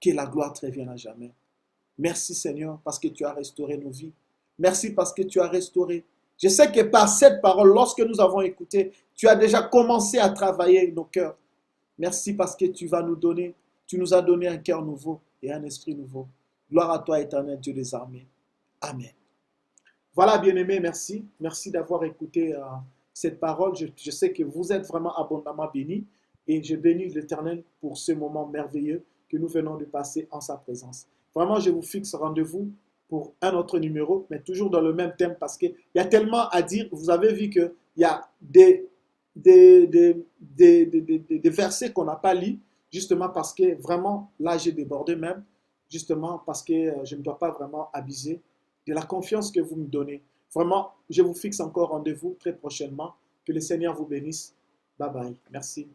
Que la gloire te revienne à jamais. Merci, Seigneur, parce que tu as restauré nos vies. Merci parce que tu as restauré. Je sais que par cette parole, lorsque nous avons écouté, tu as déjà commencé à travailler nos cœurs. Merci parce que tu nous as donné un cœur nouveau et un esprit nouveau. Gloire à toi, Éternel Dieu des armées. Amen. Voilà, bien-aimés, merci. Merci d'avoir écouté cette parole. Je sais que vous êtes vraiment abondamment bénis et je bénis l'Éternel pour ce moment merveilleux que nous venons de passer en sa présence. Vraiment, je vous fixe rendez-vous pour un autre numéro, mais toujours dans le même thème parce qu'il y a tellement à dire. Vous avez vu qu'il y a des versets qu'on n'a pas lus, justement parce que vraiment, là, j'ai débordé même, justement parce que je ne dois pas vraiment abuser de la confiance que vous me donnez. Vraiment, je vous fixe encore rendez-vous très prochainement. Que le Seigneur vous bénisse. Bye bye. Merci.